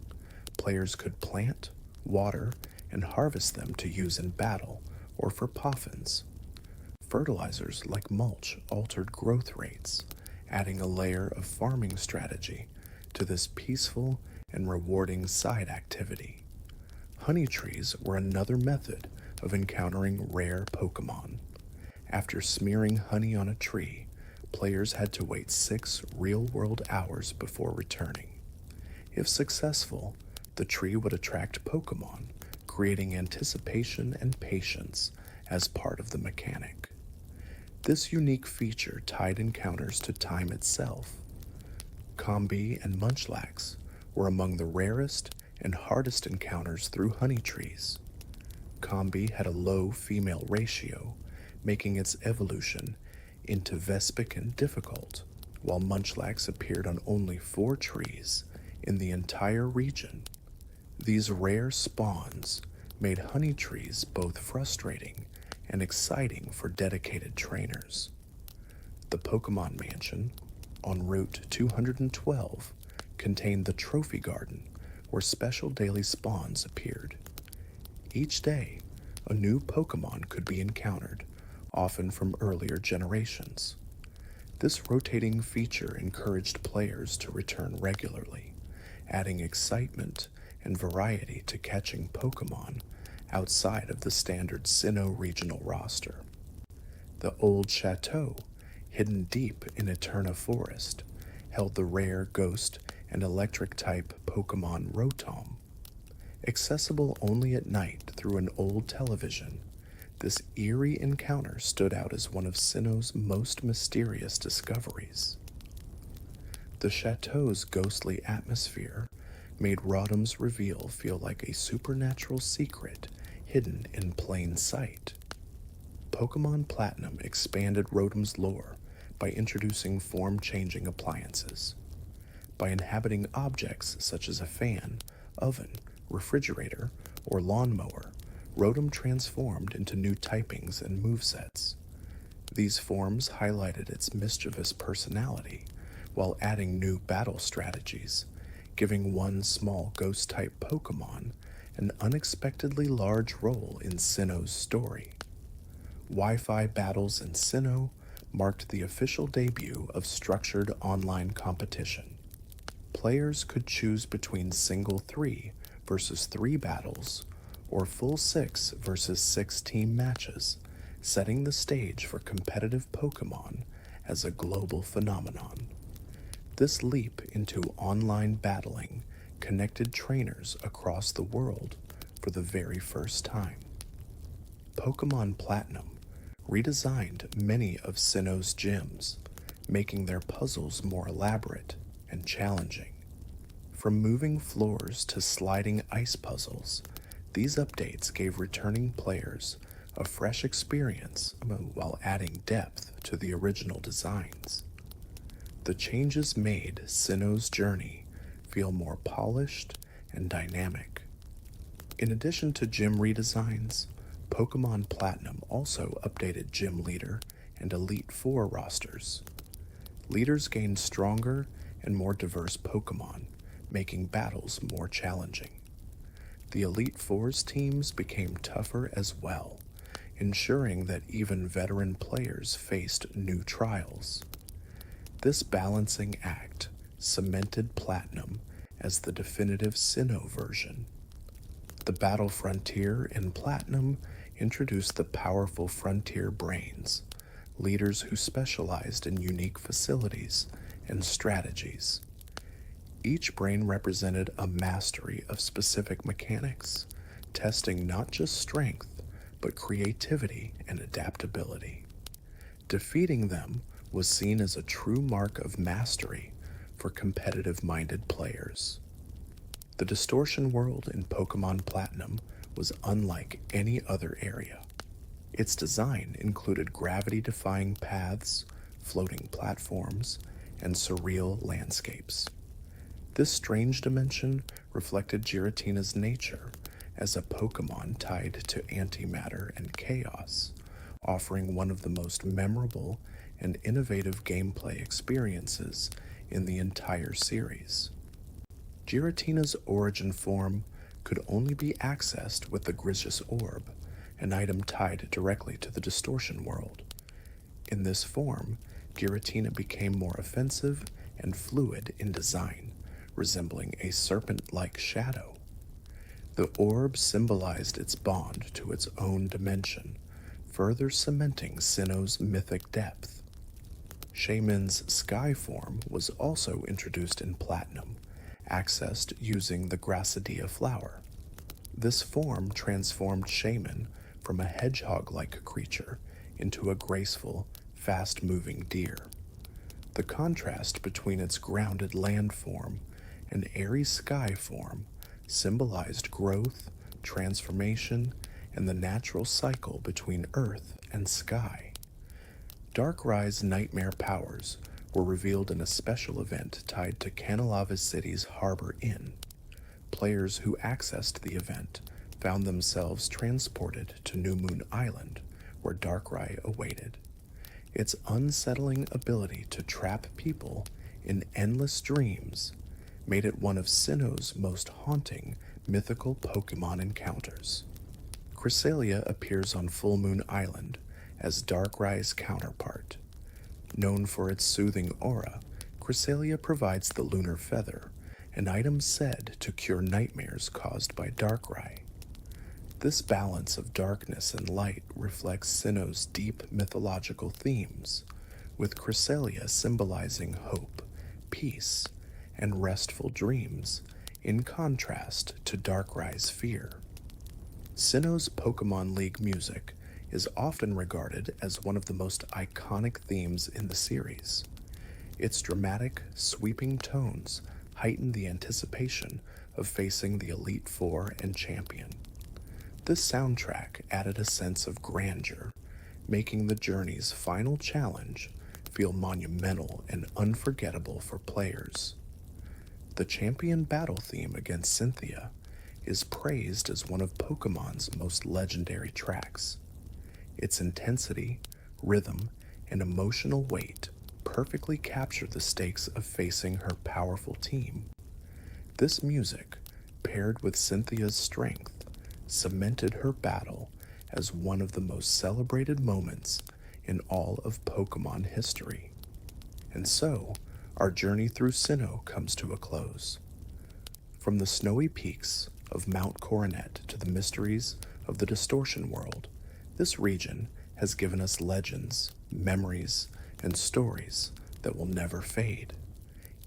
Players could plant, water, and harvest them to use in battle or for poffins. Fertilizers like mulch altered growth rates, adding a layer of farming strategy to this peaceful and rewarding side activity. Honey trees were another method of encountering rare Pokémon. After smearing honey on a tree, players had to wait 6 real-world hours before returning. If successful, the tree would attract Pokémon, creating anticipation and patience as part of the mechanic. This unique feature tied encounters to time itself. Combi and Munchlax were among the rarest and hardest encounters through honey trees. Combi had a low female ratio, making its evolution into Vespiquen difficult, while Munchlax appeared on only 4 trees in the entire region. These rare spawns made honey trees both frustrating and exciting for dedicated trainers. The Pokemon Mansion, on Route 212, contained the Trophy Garden, where special daily spawns appeared. Each day, a new Pokemon could be encountered, often from earlier generations. This rotating feature encouraged players to return regularly, adding excitement and variety to catching Pokemon outside of the standard Sinnoh regional roster. The Old Chateau, hidden deep in Eterna Forest, held the rare ghost and electric-type Pokemon Rotom. Accessible only at night through an old television, this eerie encounter stood out as one of Sinnoh's most mysterious discoveries. The chateau's ghostly atmosphere made Rotom's reveal feel like a supernatural secret hidden in plain sight. Pokemon Platinum expanded Rotom's lore by introducing form-changing appliances. By inhabiting objects such as a fan, oven, refrigerator, or lawnmower, Rotom transformed into new typings and movesets. These forms highlighted its mischievous personality, while adding new battle strategies, giving one small ghost-type Pokemon an unexpectedly large role in Sinnoh's story. Wi-Fi battles in Sinnoh marked the official debut of structured online competition. Players could choose between single 3 versus 3 battles or full 6 versus 6 team matches, setting the stage for competitive Pokemon as a global phenomenon. This leap into online battling connected trainers across the world for the very first time. Pokemon Platinum redesigned many of Sinnoh's gyms, making their puzzles more elaborate and challenging. From moving floors to sliding ice puzzles, these updates gave returning players a fresh experience while adding depth to the original designs. The changes made Sinnoh's journey feel more polished and dynamic. In addition to gym redesigns, Pokemon Platinum also updated Gym Leader and Elite Four rosters. Leaders gained stronger and more diverse Pokemon, making battles more challenging. The Elite Four's teams became tougher as well, ensuring that even veteran players faced new trials. This balancing act cemented Platinum as the definitive Sinnoh version. The Battle Frontier in Platinum introduced the powerful Frontier Brains, leaders who specialized in unique facilities and strategies. Each brain represented a mastery of specific mechanics, testing not just strength, but creativity and adaptability. Defeating them was seen as a true mark of mastery for competitive-minded players. The distortion world in Pokemon Platinum was unlike any other area. Its design included gravity-defying paths, floating platforms, and surreal landscapes. This strange dimension reflected Giratina's nature as a Pokémon tied to antimatter and chaos, offering one of the most memorable and innovative gameplay experiences in the entire series. Giratina's origin form could only be accessed with the Grigious Orb, an item tied directly to the Distortion World. In this form, Giratina became more offensive and fluid in design, resembling a serpent-like shadow. The orb symbolized its bond to its own dimension, further cementing Sinnoh's mythic depth. Shaymin's sky form was also introduced in Platinum, accessed using the Gracidea flower. This form transformed Shaymin from a hedgehog-like creature into a graceful, fast-moving deer. The contrast between its grounded land form and airy sky form symbolized growth, transformation, and the natural cycle between earth and sky. Darkrai's nightmare powers were revealed in a special event tied to Canalava City's Harbor Inn. Players who accessed the event found themselves transported to New Moon Island, where Darkrai awaited. Its unsettling ability to trap people in endless dreams made it one of Sinnoh's most haunting mythical Pokémon encounters. Cresselia appears on Full Moon Island as Darkrai's counterpart. Known for its soothing aura, Cresselia provides the Lunar Feather, an item said to cure nightmares caused by Darkrai. This balance of darkness and light reflects Sinnoh's deep mythological themes, with Cresselia symbolizing hope, peace, and restful dreams, in contrast to Darkrai's fear. Sinnoh's Pokémon League music is often regarded as one of the most iconic themes in the series. Its dramatic, sweeping tones heighten the anticipation of facing the Elite Four and Champion. This soundtrack added a sense of grandeur, making the journey's final challenge feel monumental and unforgettable for players. The Champion battle theme against Cynthia is praised as one of Pokémon's most legendary tracks. Its intensity, rhythm, and emotional weight perfectly capture the stakes of facing her powerful team. This music, paired with Cynthia's strength, cemented her battle as one of the most celebrated moments in all of Pokémon history. And so, our journey through Sinnoh comes to a close. From the snowy peaks of Mount Coronet to the mysteries of the Distortion World, this region has given us legends, memories, and stories that will never fade.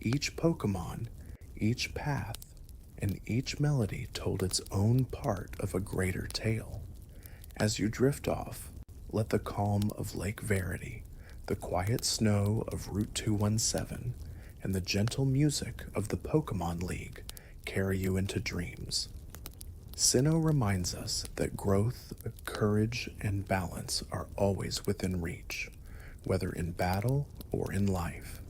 Each Pokémon, each path, and each melody told its own part of a greater tale. As you drift off, let the calm of Lake Verity, the quiet snow of Route 217, and the gentle music of the Pokémon League carry you into dreams. Sinnoh reminds us that growth, courage, and balance are always within reach, whether in battle or in life.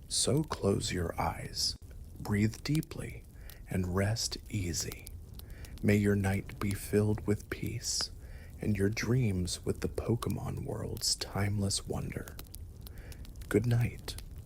So close your eyes, breathe deeply, and rest easy. May your night be filled with peace, and your dreams with the Pokémon world's timeless wonder. Good night,